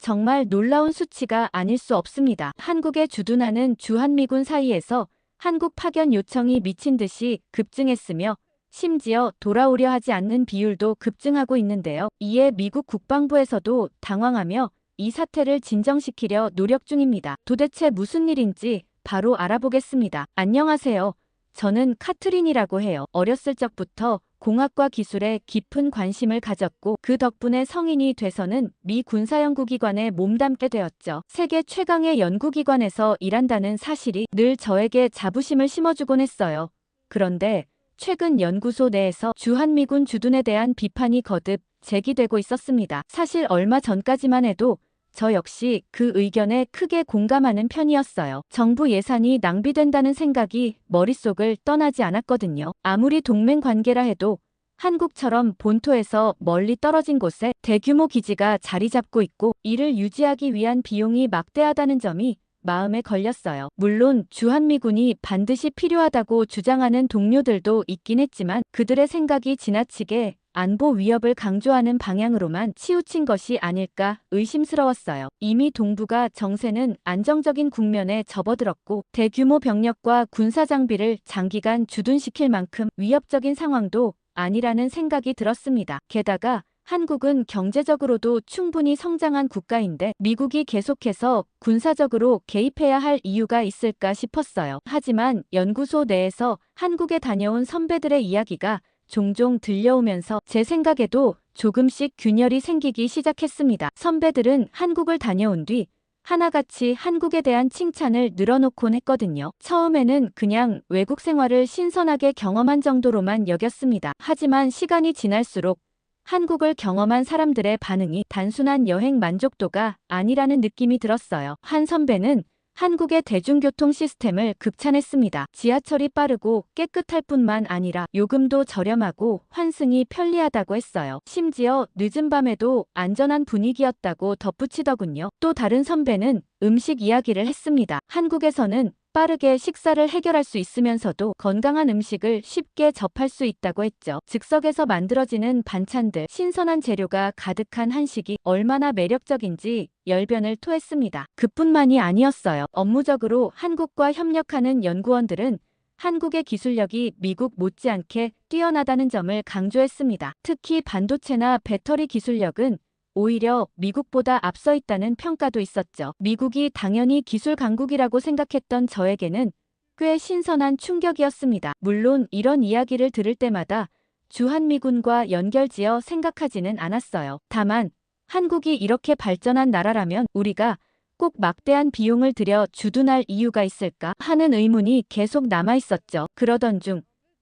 정말 놀라운 수치가 아닐 수 없습니다. 한국에 주둔하는 주한미군 사이에서 한국 파견 요청이 미친 듯이 급증했으며 심지어 돌아오려 하지 않는 비율도 급증하고 있는데요. 이에 미국 국방부에서도 당황하며 이 사태를 진정시키려 노력 중입니다. 도대체 무슨 일인지 바로 알아보겠습니다. 안녕하세요. 저는 카트린이라고 해요. 어렸을 적부터 공학과 기술에 깊은 관심을 가졌고 그 덕분에 성인이 돼서는 미 군사연구기관에 몸담게 되었죠. 세계 최강의 연구기관에서 일한다는 사실이 늘 저에게 자부심을 심어주곤 했어요. 그런데 최근 연구소 내에서 주한미군 주둔에 대한 비판이 거듭 제기되고 있었습니다. 사실 얼마 전까지만 해도 저 역시 그 의견에 크게 공감하는 편이었어요. 정부 예산이 낭비된다는 생각이 머릿속을 떠나지 않았거든요. 아무리 동맹 관계라 해도 한국처럼 본토에서 멀리 떨어진 곳에 대규모 기지가 자리 잡고 있고 이를 유지하기 위한 비용이 막대하다는 점이 마음에 걸렸어요. 물론 주한미군이 반드시 필요하다고 주장하는 동료들도 있긴 했지만 그들의 생각이 지나치게 안보 위협을 강조하는 방향으로만 치우친 것이 아닐까 의심스러웠어요. 이미 동북아 정세는 안정적인 국면에 접어들었고 대규모 병력과 군사 장비를 장기간 주둔시킬 만큼 위협적인 상황도 아니라는 생각이 들었습니다. 게다가 한국은 경제적으로도 충분히 성장한 국가인데 미국이 계속해서 군사적으로 개입해야 할 이유가 있을까 싶었어요. 하지만 연구소 내에서 한국에 다녀온 선배들의 이야기가 종종 들려오면서 제 생각에도 조금씩 균열이 생기기 시작했습니다. 선배들은 한국을 다녀온 뒤 하나같이 한국에 대한 칭찬을 늘어놓곤 했거든요. 처음에는 그냥 외국 생활을 신선하게 경험한 정도로만 여겼습니다. 하지만 시간이 지날수록 한국을 경험한 사람들의 반응이 단순한 여행 만족도가 아니라는 느낌이 들었어요. 한 선배는 한국의 대중교통 시스템을 극찬했습니다. 지하철이 빠르고 깨끗할 뿐만 아니라 요금도 저렴하고 환승이 편리하다고 했어요. 심지어 늦은 밤에도 안전한 분위기였다고 덧붙이더군요. 또 다른 선배는 음식 이야기를 했습니다. 한국에서는 빠르게 식사를 해결할 수 있으면서도 건강한 음식을 쉽게 접할 수 있다고 했죠. 즉석에서 만들어지는 반찬들, 신선한 재료가 가득한 한식이 얼마나 매력적인지 열변을 토했습니다. 그뿐만이 아니었어요. 업무적으로 한국과 협력하는 연구원들은 한국의 기술력이 미국 못지않게 뛰어나다는 점을 강조했습니다. 특히 반도체나 배터리 기술력은 오히려 미국보다 앞서 있다는 평가도 있었죠. 미국이 당연히 기술 강국이라고 생각했던 저에게는 꽤 신선한 충격이었습니다. 물론 이런 이야기를 들을 때마다 주한미군과 연결지어 생각하지는 않았어요. 다만 한국이 이렇게 발전한 나라라면 우리가 꼭 막대한 비용을 들여 주둔할 이유가 있을까 하는 의문이 계속 남아있었죠. 그러던 중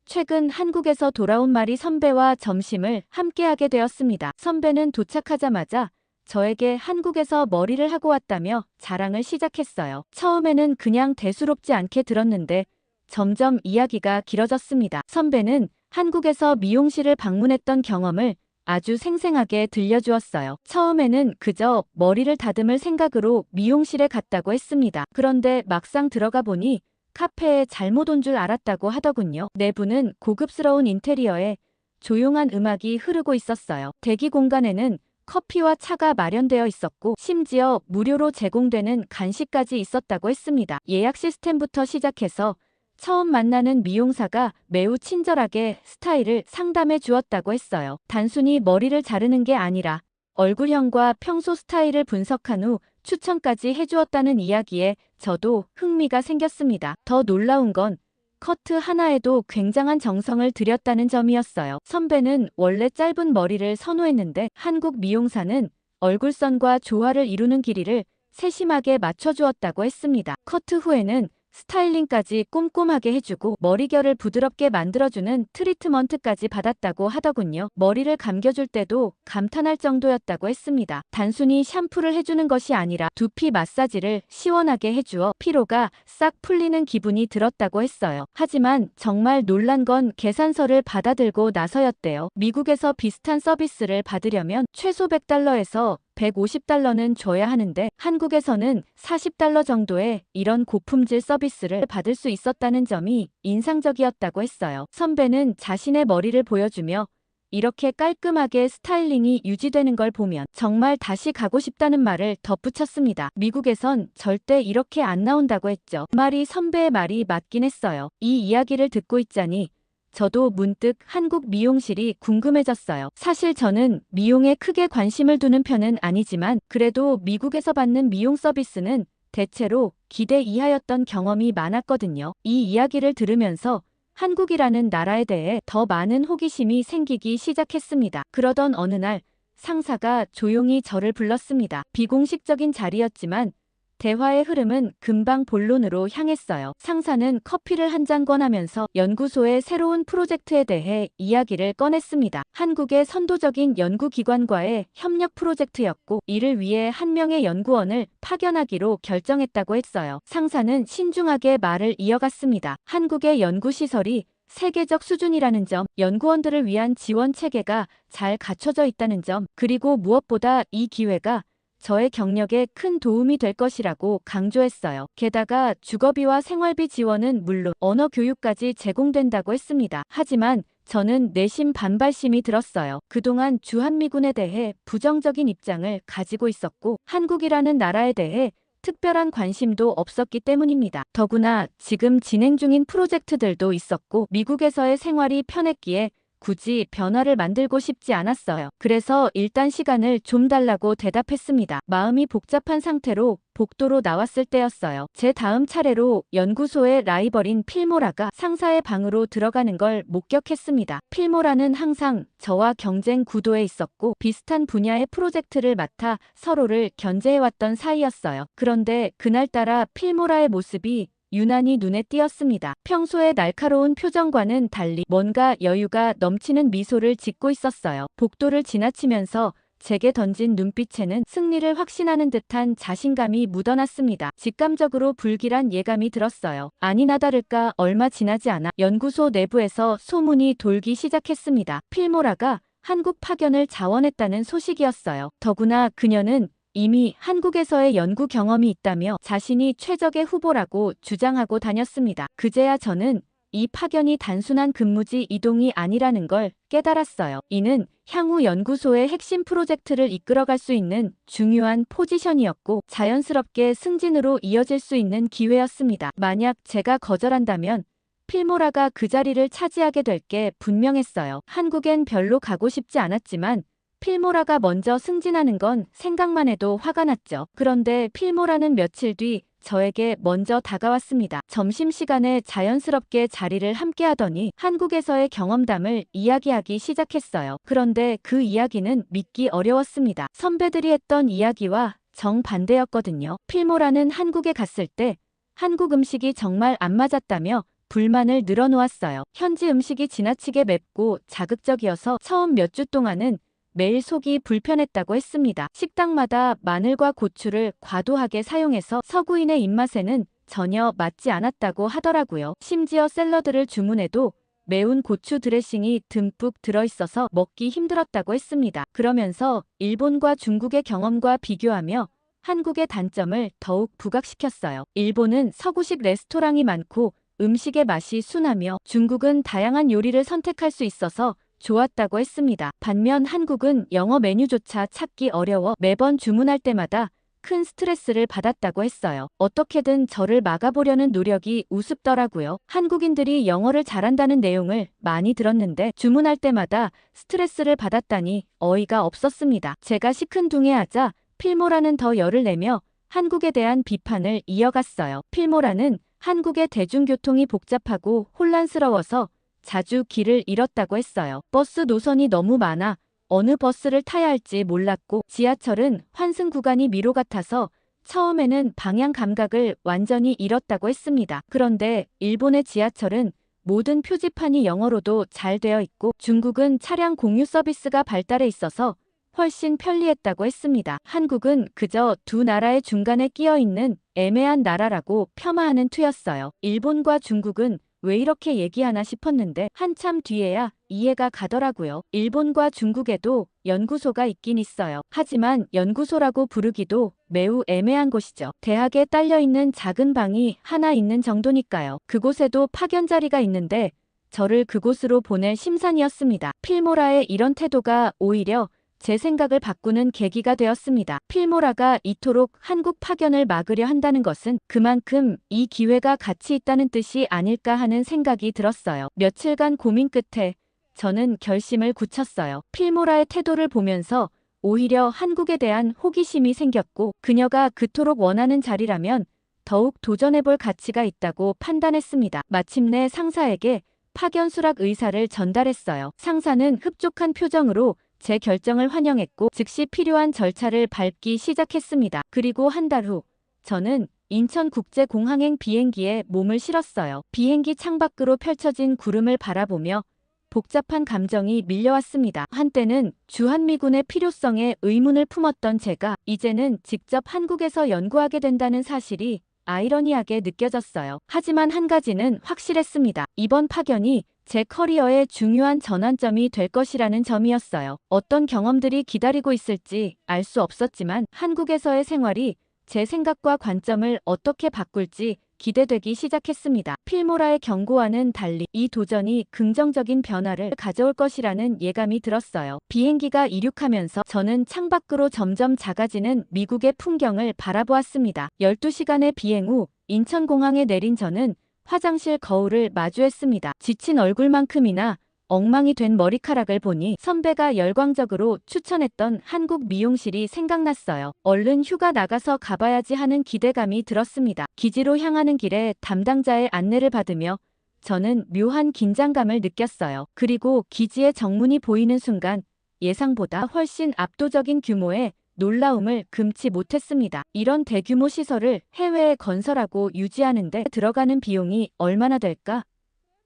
최근 한국에서 돌아온 말이 선배와 점심을 함께하게 되었습니다. 선배는 도착하자마자 저에게 한국에서 머리를 하고 왔다며 자랑을 시작했어요. 처음에는 그냥 대수롭지 않게 들었는데 점점 이야기가 길어졌습니다. 선배는 한국에서 미용실을 방문했던 경험을 아주 생생하게 들려주었어요. 처음에는 그저 머리를 다듬을 생각으로 미용실에 갔다고 했습니다. 그런데 막상 들어가 보니 카페에 잘못 온 줄 알았다고 하더군요. 내부는 고급스러운 인테리어에 조용한 음악이 흐르고 있었어요. 대기 공간에는 커피와 차가 마련되어 있었고 심지어 무료로 제공되는 간식까지 있었다고 했습니다. 예약 시스템부터 시작해서 처음 만나는 미용사가 매우 친절하게 스타일을 상담해 주었다고 했어요. 단순히 머리를 자르는 게 아니라 얼굴형과 평소 스타일을 분석한 후 추천까지 해주었다는 이야기에 저도 흥미가 생겼습니다. 더 놀라운 건 커트 하나에도 굉장한 정성을 들였다는 점이었어요. 선배는 원래 짧은 머리를 선호했는데 한국 미용사는 얼굴선과 조화를 이루는 길이를 세심하게 맞춰주었다고 했습니다. 커트 후에는 스타일링까지 꼼꼼하게 해주고 머리결을 부드럽게 만들어주는 트리트먼트까지 받았다고 하더군요. 머리를 감겨줄 때도 감탄할 정도였다고 했습니다. 단순히 샴푸를 해주는 것이 아니라 두피 마사지를 시원하게 해주어 피로가 싹 풀리는 기분이 들었다고 했어요. 하지만 정말 놀란 건 계산서를 받아들고 나서였대요. 미국에서 비슷한 서비스를 받으려면 최소 $100에서 $150는 줘야 하는데 한국에서는 $40 정도의 이런 고품질 서비스를 받을 수 있었다는 점이 인상적이었다고 했어요. 선배는 자신의 머리를 보여주며 이렇게 깔끔하게 스타일링이 유지되는 걸 보면 정말 다시 가고 싶다는 말을 덧붙였습니다. 미국에선 절대 이렇게 안 나온다고 했죠. 그 말이 선배의 말이 맞긴 했어요. 이 이야기를 듣고 있자니 저도 문득 한국 미용실이 궁금해졌어요. 사실 저는 미용에 크게 관심을 두는 편은 아니지만 그래도 미국에서 받는 미용 서비스는 대체로 기대 이하였던 경험이 많았거든요. 이 이야기를 들으면서 한국이라는 나라에 대해 더 많은 호기심이 생기기 시작했습니다. 그러던 어느 날 상사가 조용히 저를 불렀습니다. 비공식적인 자리였지만 대화의 흐름은 금방 본론으로 향했어요. 상사는 커피를 한 잔 권하면서 연구소의 새로운 프로젝트에 대해 이야기를 꺼냈습니다. 한국의 선도적인 연구기관과의 협력 프로젝트였고 이를 위해 한 명의 연구원을 파견하기로 결정했다고 했어요. 상사는 신중하게 말을 이어갔습니다. 한국의 연구시설이 세계적 수준이라는 점, 연구원들을 위한 지원 체계가 잘 갖춰져 있다는 점, 그리고 무엇보다 이 기회가 저의 경력에 큰 도움이 될 것이라고 강조했어요. 게다가 주거비와 생활비 지원은 물론 언어 교육까지 제공된다고 했습니다. 하지만 저는 내심 반발심이 들었어요. 그동안 주한미군에 대해 부정적인 입장을 가지고 있었고 한국이라는 나라에 대해 특별한 관심도 없었기 때문입니다. 더구나 지금 진행 중인 프로젝트들도 있었고 미국에서의 생활이 편했기에 굳이 변화를 만들고 싶지 않았어요. 그래서 일단 시간을 좀 달라고 대답했습니다. 마음이 복잡한 상태로 복도로 나왔을 때였어요. 제 다음 차례로 연구소의 라이벌인 필모라가 상사의 방으로 들어가는 걸 목격했습니다. 필모라는 항상 저와 경쟁 구도에 있었고 비슷한 분야의 프로젝트를 맡아 서로를 견제해왔던 사이였어요. 그런데 그날따라 필모라의 모습이 유난히 눈에 띄었습니다. 평소의 날카로운 표정과는 달리 뭔가 여유가 넘치는 미소를 짓고 있었어요. 복도를 지나치면서 제게 던진 눈빛에는 승리를 확신하는 듯한 자신감이 묻어났습니다. 직감적으로 불길한 예감이 들었어요. 아니나 다를까 얼마 지나지 않아 연구소 내부에서 소문이 돌기 시작했습니다. 필모라가 한국 파견을 자원했다는 소식이었어요. 더구나 그녀는 이미 한국에서의 연구 경험이 있다며 자신이 최적의 후보라고 주장하고 다녔습니다. 그제야 저는 이 파견이 단순한 근무지 이동이 아니라는 걸 깨달았어요. 이는 향후 연구소의 핵심 프로젝트를 이끌어갈 수 있는 중요한 포지션이었고 자연스럽게 승진으로 이어질 수 있는 기회였습니다. 만약 제가 거절한다면 필모라가 그 자리를 차지하게 될 게 분명했어요. 한국엔 별로 가고 싶지 않았지만 필모라가 먼저 승진하는 건 생각만 해도 화가 났죠. 그런데 필모라는 며칠 뒤 저에게 먼저 다가왔습니다. 점심시간에 자연스럽게 자리를 함께 하더니 한국에서의 경험담을 이야기하기 시작했어요. 그런데 그 이야기는 믿기 어려웠습니다. 선배들이 했던 이야기와 정반대였거든요. 필모라는 한국에 갔을 때 한국 음식이 정말 안 맞았다며 불만을 늘어놓았어요. 현지 음식이 지나치게 맵고 자극적이어서 처음 몇 주 동안은 매일 속이 불편했다고 했습니다. 식당마다 마늘과 고추를 과도하게 사용해서 서구인의 입맛에는 전혀 맞지 않았다고 하더라고요. 심지어 샐러드를 주문해도 매운 고추 드레싱이 듬뿍 들어있어서 먹기 힘들었다고 했습니다. 그러면서 일본과 중국의 경험과 비교하며 한국의 단점을 더욱 부각시켰어요. 일본은 서구식 레스토랑이 많고 음식의 맛이 순하며 중국은 다양한 요리를 선택할 수 있어서 좋았다고 했습니다. 반면 한국은 영어 메뉴조차 찾기 어려워 매번 주문할 때마다 큰 스트레스를 받았다고 했어요. 어떻게든 저를 막아보려는 노력이 우습더라고요. 한국인들이 영어를 잘한다는 내용을 많이 들었는데 주문할 때마다 스트레스를 받았다니 어이가 없었습니다. 제가 시큰둥해하자 필모라는 더 열을 내며 한국에 대한 비판을 이어갔어요. 필모라는 한국의 대중교통이 복잡하고 혼란스러워서 자주 길을 잃었다고 했어요. 버스 노선이 너무 많아 어느 버스를 타야 할지 몰랐고 지하철은 환승 구간이 미로 같아서 처음에는 방향 감각을 완전히 잃었다고 했습니다. 그런데 일본의 지하철은 모든 표지판이 영어로도 잘 되어 있고 중국은 차량 공유 서비스가 발달해 있어서 훨씬 편리했다고 했습니다. 한국은 그저 두 나라의 중간에 끼어 있는 애매한 나라라고 폄하하는 투였어요. 일본과 중국은 왜 이렇게 얘기하나 싶었는데 한참 뒤에야 이해가 가더라고요. 일본과 중국에도 연구소가 있긴 있어요. 하지만 연구소라고 부르기도 매우 애매한 곳이죠. 대학에 딸려있는 작은 방이 하나 있는 정도니까요. 그곳에도 파견 자리가 있는데 저를 그곳으로 보낼 심산이었습니다. 필모라의 이런 태도가 오히려 제 생각을 바꾸는 계기가 되었습니다. 필모라가 이토록 한국 파견을 막으려 한다는 것은 그만큼 이 기회가 가치 있다는 뜻이 아닐까 하는 생각이 들었어요. 며칠간 고민 끝에 저는 결심을 굳혔어요. 필모라의 태도를 보면서 오히려 한국에 대한 호기심이 생겼고 그녀가 그토록 원하는 자리라면 더욱 도전해볼 가치가 있다고 판단했습니다. 마침내 상사에게 파견 수락 의사를 전달했어요. 상사는 흡족한 표정으로 제 결정을 환영했고 즉시 필요한 절차를 밟기 시작했습니다. 그리고 한 달 후 저는 인천국제공항행 비행기에 몸을 실었어요. 비행기 창밖으로 펼쳐진 구름을 바라보며 복잡한 감정이 밀려왔습니다. 한때는 주한미군의 필요성에 의문을 품었던 제가 이제는 직접 한국에서 연구하게 된다는 사실이 아이러니하게 느껴졌어요. 하지만 한 가지는 확실했습니다. 이번 파견이 제 커리어의 중요한 전환점이 될 것이라는 점이었어요. 어떤 경험들이 기다리고 있을지 알 수 없었지만 한국에서의 생활이 제 생각과 관점을 어떻게 바꿀지 기대되기 시작했습니다. 필모라의 경고와는 달리 이 도전이 긍정적인 변화를 가져올 것이라는 예감이 들었어요. 비행기가 이륙하면서 저는 창밖으로 점점 작아지는 미국의 풍경을 바라보았습니다. 12시간의 비행 후 인천공항에 내린 저는 화장실 거울을 마주했습니다. 지친 얼굴만큼이나 엉망이 된 머리카락을 보니 선배가 열광적으로 추천했던 한국 미용실이 생각났어요. 얼른 휴가 나가서 가봐야지 하는 기대감이 들었습니다. 기지로 향하는 길에 담당자의 안내를 받으며 저는 묘한 긴장감을 느꼈어요. 그리고 기지의 정문이 보이는 순간 예상보다 훨씬 압도적인 규모의 놀라움을 금치 못했습니다. 이런 대규모 시설을 해외에 건설하고 유지하는데 들어가는 비용이 얼마나 될까?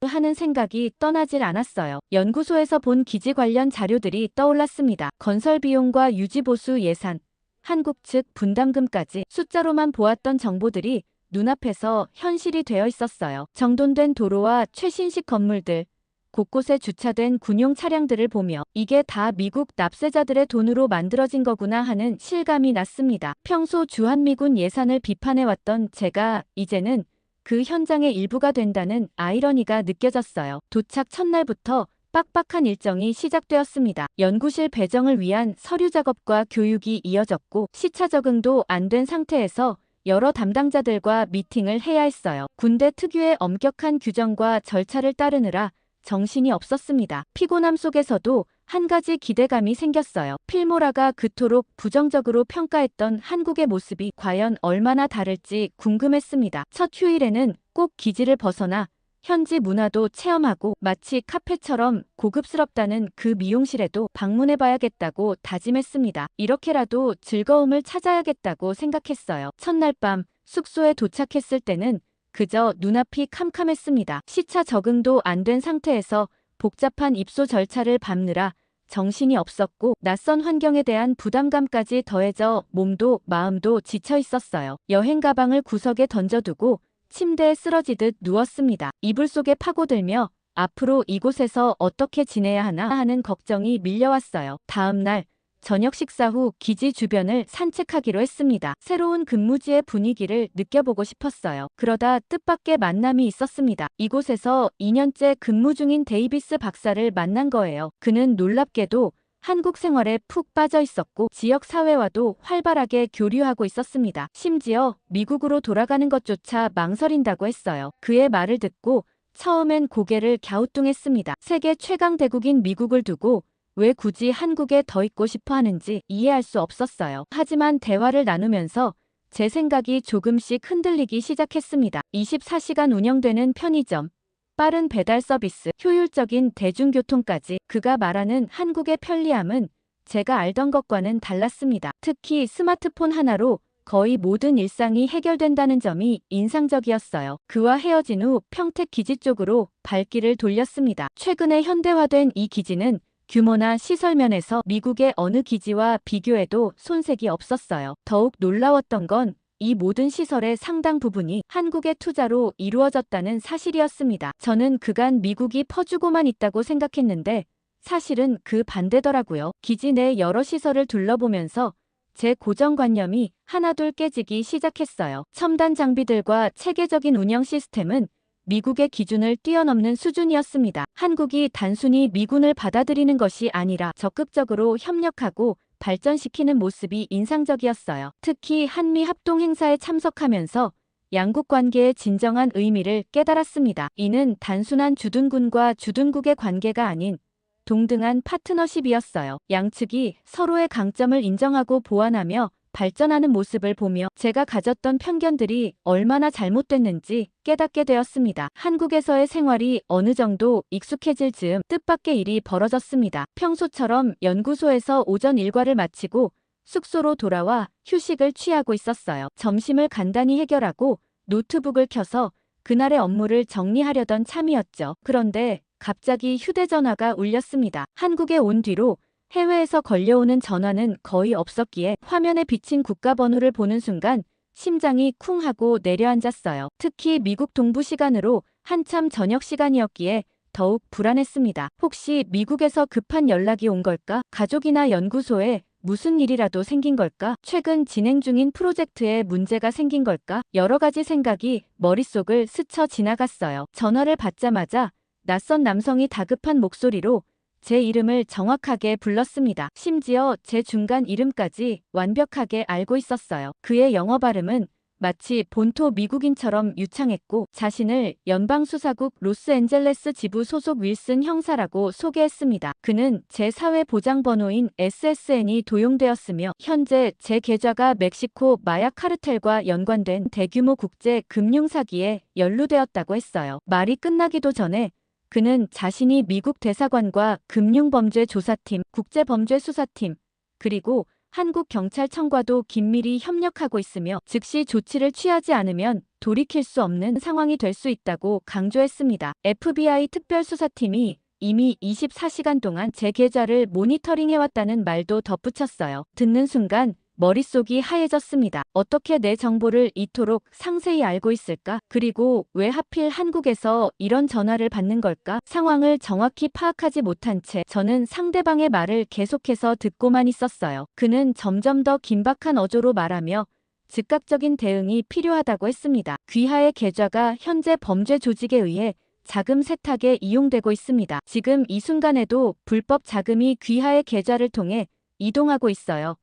하는 생각이 떠나질 않았어요. 연구소에서 본 기지 관련 자료들이 떠올랐습니다. 건설 비용과 유지보수 예산, 한국 측 분담금까지 숫자로만 보았던 정보들이 눈앞에서 현실이 되어 있었어요. 정돈된 도로와 최신식 건물들, 곳곳에 주차된 군용 차량들을 보며 이게 다 미국 납세자들의 돈으로 만들어진 거구나 하는 실감이 났습니다. 평소 주한미군 예산을 비판해왔던 제가 이제는 그 현장의 일부가 된다는 아이러니가 느껴졌어요. 도착 첫날부터 빡빡한 일정이 시작되었습니다. 연구실 배정을 위한 서류 작업과 교육이 이어졌고 시차 적응도 안 된 상태에서 여러 담당자들과 미팅을 해야 했어요. 군대 특유의 엄격한 규정과 절차를 따르느라 정신이 없었습니다. 피곤함 속에서도 한 가지 기대감이 생겼어요. 필모라가 그토록 부정적으로 평가했던 한국의 모습이 과연 얼마나 다를지 궁금했습니다. 첫 휴일에는 꼭 기지를 벗어나 현지 문화도 체험하고 마치 카페처럼 고급스럽다는 그 미용실에도 방문해봐야겠다고 다짐했습니다. 이렇게라도 즐거움을 찾아야겠다고 생각했어요. 첫날 밤 숙소에 도착했을 때는 그저 눈앞이 캄캄했습니다. 시차 적응도 안 된 상태에서 복잡한 입소 절차를 밟느라 정신이 없었고 낯선 환경에 대한 부담감까지 더해져 몸도 마음도 지쳐 있었어요. 여행 가방을 구석에 던져두고 침대에 쓰러지듯 누웠습니다. 이불 속에 파고들며 앞으로 이곳에서 어떻게 지내야 하나 하는 걱정이 밀려왔어요. 다음 날 저녁 식사 후 기지 주변을 산책하기로 했습니다. 새로운 근무지의 분위기를 느껴보고 싶었어요. 그러다 뜻밖의 만남이 있었습니다. 이곳에서 2년째 근무 중인 데이비스 박사를 만난 거예요. 그는 놀랍게도 한국 생활에 푹 빠져 있었고 지역 사회와도 활발하게 교류하고 있었습니다. 심지어 미국으로 돌아가는 것조차 망설인다고 했어요. 그의 말을 듣고 처음엔 고개를 갸우뚱했습니다. 세계 최강 대국인 미국을 두고 왜 굳이 한국에 더 있고 싶어 하는지 이해할 수 없었어요. 하지만 대화를 나누면서 제 생각이 조금씩 흔들리기 시작했습니다. 24시간 운영되는 편의점, 빠른 배달 서비스, 효율적인 대중교통까지 그가 말하는 한국의 편리함은 제가 알던 것과는 달랐습니다. 특히 스마트폰 하나로 거의 모든 일상이 해결된다는 점이 인상적이었어요. 그와 헤어진 후 평택 기지 쪽으로 발길을 돌렸습니다. 최근에 현대화된 이 기지는 규모나 시설 면에서 미국의 어느 기지와 비교해도 손색이 없었어요. 더욱 놀라웠던 건 이 모든 시설의 상당 부분이 한국의 투자로 이루어졌다는 사실이었습니다. 저는 그간 미국이 퍼주고만 있다고 생각했는데 사실은 그 반대더라고요. 기지 내 여러 시설을 둘러보면서 제 고정관념이 하나둘 깨지기 시작했어요. 첨단 장비들과 체계적인 운영 시스템은 미국의 기준을 뛰어넘는 수준이었습니다. 한국이 단순히 미군을 받아들이는 것이 아니라 적극적으로 협력하고 발전시키는 모습이 인상적이었어요. 특히 한미 합동 행사에 참석하면서 양국 관계의 진정한 의미를 깨달았습니다. 이는 단순한 주둔군과 주둔국의 관계가 아닌 동등한 파트너십이었어요. 양측이 서로의 강점을 인정하고 보완하며 발전하는 모습을 보며 제가 가졌던 편견들이 얼마나 잘못됐는지 깨닫게 되었습니다. 한국에서의 생활이 어느 정도 익숙해질 즈음 뜻밖의 일이 벌어졌습니다. 평소처럼 연구소에서 오전 일과를 마치고 숙소로 돌아와 휴식을 취하고 있었어요. 점심을 간단히 해결하고 노트북을 켜서 그날의 업무를 정리하려던 참이었죠. 그런데 갑자기 휴대전화가 울렸습니다. 한국에 온 뒤로 해외에서 걸려오는 전화는 거의 없었기에 화면에 비친 국가번호를 보는 순간 심장이 쿵 하고 내려앉았어요. 특히 미국 동부 시간으로 한참 저녁 시간이었기에 더욱 불안했습니다. 혹시 미국에서 급한 연락이 온 걸까? 가족이나 연구소에 무슨 일이라도 생긴 걸까? 최근 진행 중인 프로젝트에 문제가 생긴 걸까? 여러 가지 생각이 머릿속을 스쳐 지나갔어요. 전화를 받자마자 낯선 남성이 다급한 목소리로 제 이름을 정확하게 불렀습니다. 심지어 제 중간 이름까지 완벽하게 알고 있었어요. 그의 영어 발음은 마치 본토 미국인처럼 유창했고 자신을 연방수사국 로스앤젤레스 지부 소속 윌슨 형사라고 소개했습니다. 그는 제 사회보장번호인 SSN이 도용되었으며 현재 제 계좌가 멕시코 마약 카르텔과 연관된 대규모 국제 금융 사기에 연루되었다고 했어요. 말이 끝나기도 전에 그는 자신이 미국 대사관과 금융범죄조사팀, 국제범죄수사팀, 그리고 한국경찰청과도 긴밀히 협력하고 있으며 즉시 조치를 취하지 않으면 돌이킬 수 없는 상황이 될 수 있다고 강조했습니다. FBI 특별수사팀이 이미 24시간 동안 제 계좌를 모니터링해왔다는 말도 덧붙였어요. 듣는 순간 머릿속이 하얘졌습니다. 어떻게 내 정보를 이토록 상세히 알고 있을까? 그리고 왜 하필 한국에서 이런 전화를 받는 걸까? 상황을 정확히 파악하지 못한 채 저는 상대방의 말을 계속해서 듣고만 있었어요. 그는 점점 더 긴박한 어조로 말하며 즉각적인 대응이 필요하다고 했습니다. 귀하의 계좌가 현재 범죄 조직에 의해 자금 세탁에 이용되고 있습니다. 지금 이 순간에도 불법 자금이 귀하의 계좌를 통해 이동하고 있어요.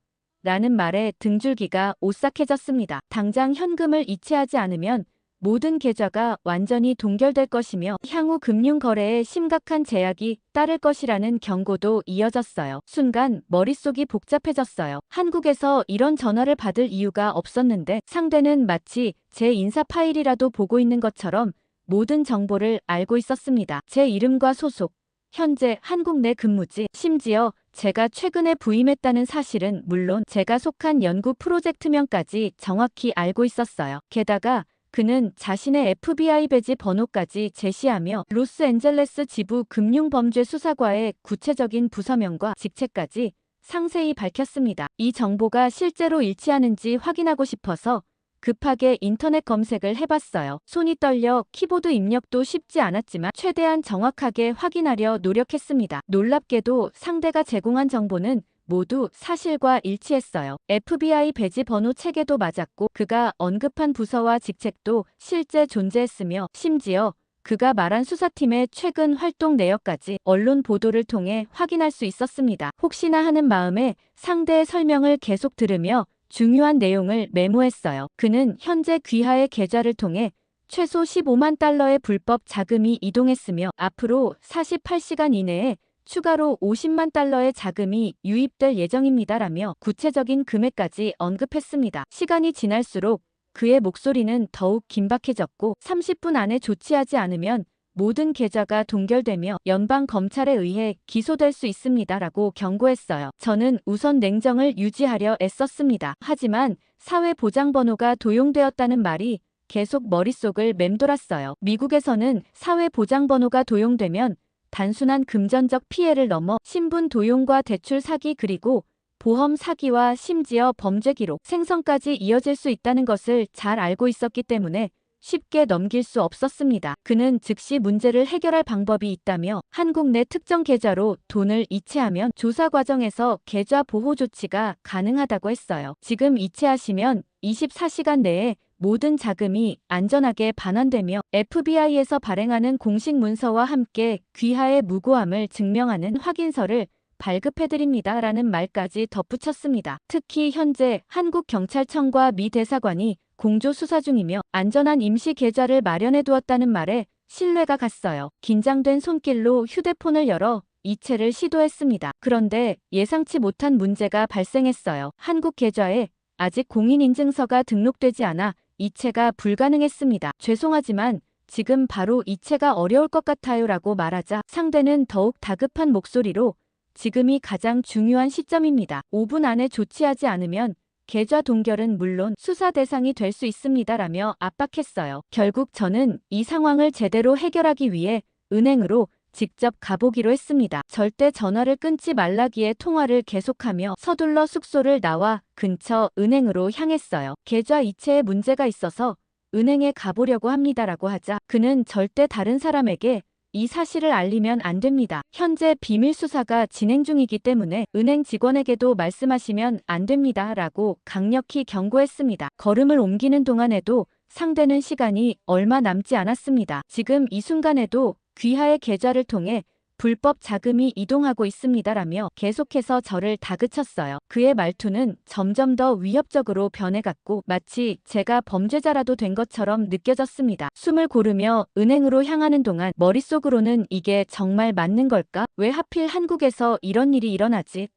라는 말에 등줄기가 오싹해졌습니다. 당장 현금을 이체하지 않으면 모든 계좌가 완전히 동결될 것이며 향후 금융거래에 심각한 제약이 따를 것이라는 경고도 이어졌어요. 순간 머릿속이 복잡해졌어요. 한국에서 이런 전화를 받을 이유가 없었는데 상대는 마치 제 인사 파일이라도 보고 있는 것처럼 모든 정보를 알고 있었습니다. 제 이름과 소속, 현재 한국 내 근무지, 심지어 제가 최근에 부임했다는 사실은 물론 제가 속한 연구 프로젝트명까지 정확히 알고 있었어요. 게다가 그는 자신의 FBI 배지 번호까지 제시하며 로스앤젤레스 지부 금융범죄수사과의 구체적인 부서명과 직책까지 상세히 밝혔습니다. 이 정보가 실제로 일치하는지 확인하고 싶어서 급하게 인터넷 검색을 해봤어요. 손이 떨려 키보드 입력도 쉽지 않았지만 최대한 정확하게 확인하려 노력했습니다. 놀랍게도 상대가 제공한 정보는 모두 사실과 일치했어요. FBI 배지 번호 체계도 맞았고 그가 언급한 부서와 직책도 실제 존재했으며 심지어 그가 말한 수사팀의 최근 활동 내역까지 언론 보도를 통해 확인할 수 있었습니다. 혹시나 하는 마음에 상대의 설명을 계속 들으며 중요한 내용을 메모했어요. 그는 현재 귀하의 계좌를 통해 최소 15만 달러의 불법 자금이 이동했으며 앞으로 48시간 이내에 추가로 50만 달러의 자금이 유입될 예정입니다라며 구체적인 금액까지 언급했습니다. 시간이 지날수록 그의 목소리는 더욱 긴박해졌고 30분 안에 조치하지 않으면 모든 계좌가 동결되며 연방 검찰에 의해 기소될 수 있습니다라고 경고했어요. 저는 우선 냉정을 유지하려 애썼습니다. 하지만 사회보장번호가 도용되었다는 말이 계속 머릿속을 맴돌았어요. 미국에서는 사회보장번호가 도용되면 단순한 금전적 피해를 넘어 신분 도용과 대출 사기 그리고 보험 사기와 심지어 범죄 기록 생성까지 이어질 수 있다는 것을 잘 알고 있었기 때문에 쉽게 넘길 수 없었습니다. 그는 즉시 문제를 해결할 방법이 있다며 한국 내 특정 계좌로 돈을 이체하면 조사 과정에서 계좌 보호 조치가 가능하다고 했어요. 지금 이체하시면 24시간 내에 모든 자금이 안전하게 반환되며 FBI에서 발행하는 공식 문서와 함께 귀하의 무고함을 증명하는 확인서를 발급해드립니다. 라는 말까지 덧붙였습니다. 특히 현재 한국경찰청과 미 대사관이 공조 수사 중이며 안전한 임시 계좌를 마련해 두었다는 말에 신뢰가 갔어요. 긴장된 손길로 휴대폰을 열어 이체를 시도했습니다. 그런데 예상치 못한 문제가 발생했어요. 한국 계좌에 아직 공인인증서가 등록되지 않아 이체가 불가능했습니다. 죄송하지만 지금 바로 이체가 어려울 것 같아요 라고 말하자 상대는 더욱 다급한 목소리로 지금이 가장 중요한 시점입니다. 5분 안에 조치하지 않으면 계좌 동결은 물론 수사 대상이 될 수 있습니다. 라며 압박했어요. 결국 저는 이 상황을 제대로 해결하기 위해 은행으로 직접 가보기로 했습니다. 절대 전화를 끊지 말라기에 통화를 계속하며 서둘러 숙소를 나와 근처 은행으로 향했어요. 계좌 이체에 문제가 있어서 은행에 가보려고 합니다라고 하자 그는 절대 다른 사람에게 이 사실을 알리면 안 됩니다. 현재 비밀 수사가 진행 중이기 때문에 은행 직원에게도 말씀하시면 안 됩니다. 라고 강력히 경고했습니다. 걸음을 옮기는 동안에도 상대는 시간이 얼마 남지 않았습니다. 지금 이 순간에도 귀하의 계좌를 통해 불법 자금이 이동하고 있습니다라며 계속해서 저를 다그쳤어요. 그의 말투는 점점 더 위협적으로 변해갔고 마치 제가 범죄자라도 된 것처럼 느껴졌습니다. 숨을 고르며 은행으로 향하는 동안 머릿속으로는 이게 정말 맞는 걸까? 왜 하필 한국에서 이런 일이 일어나지?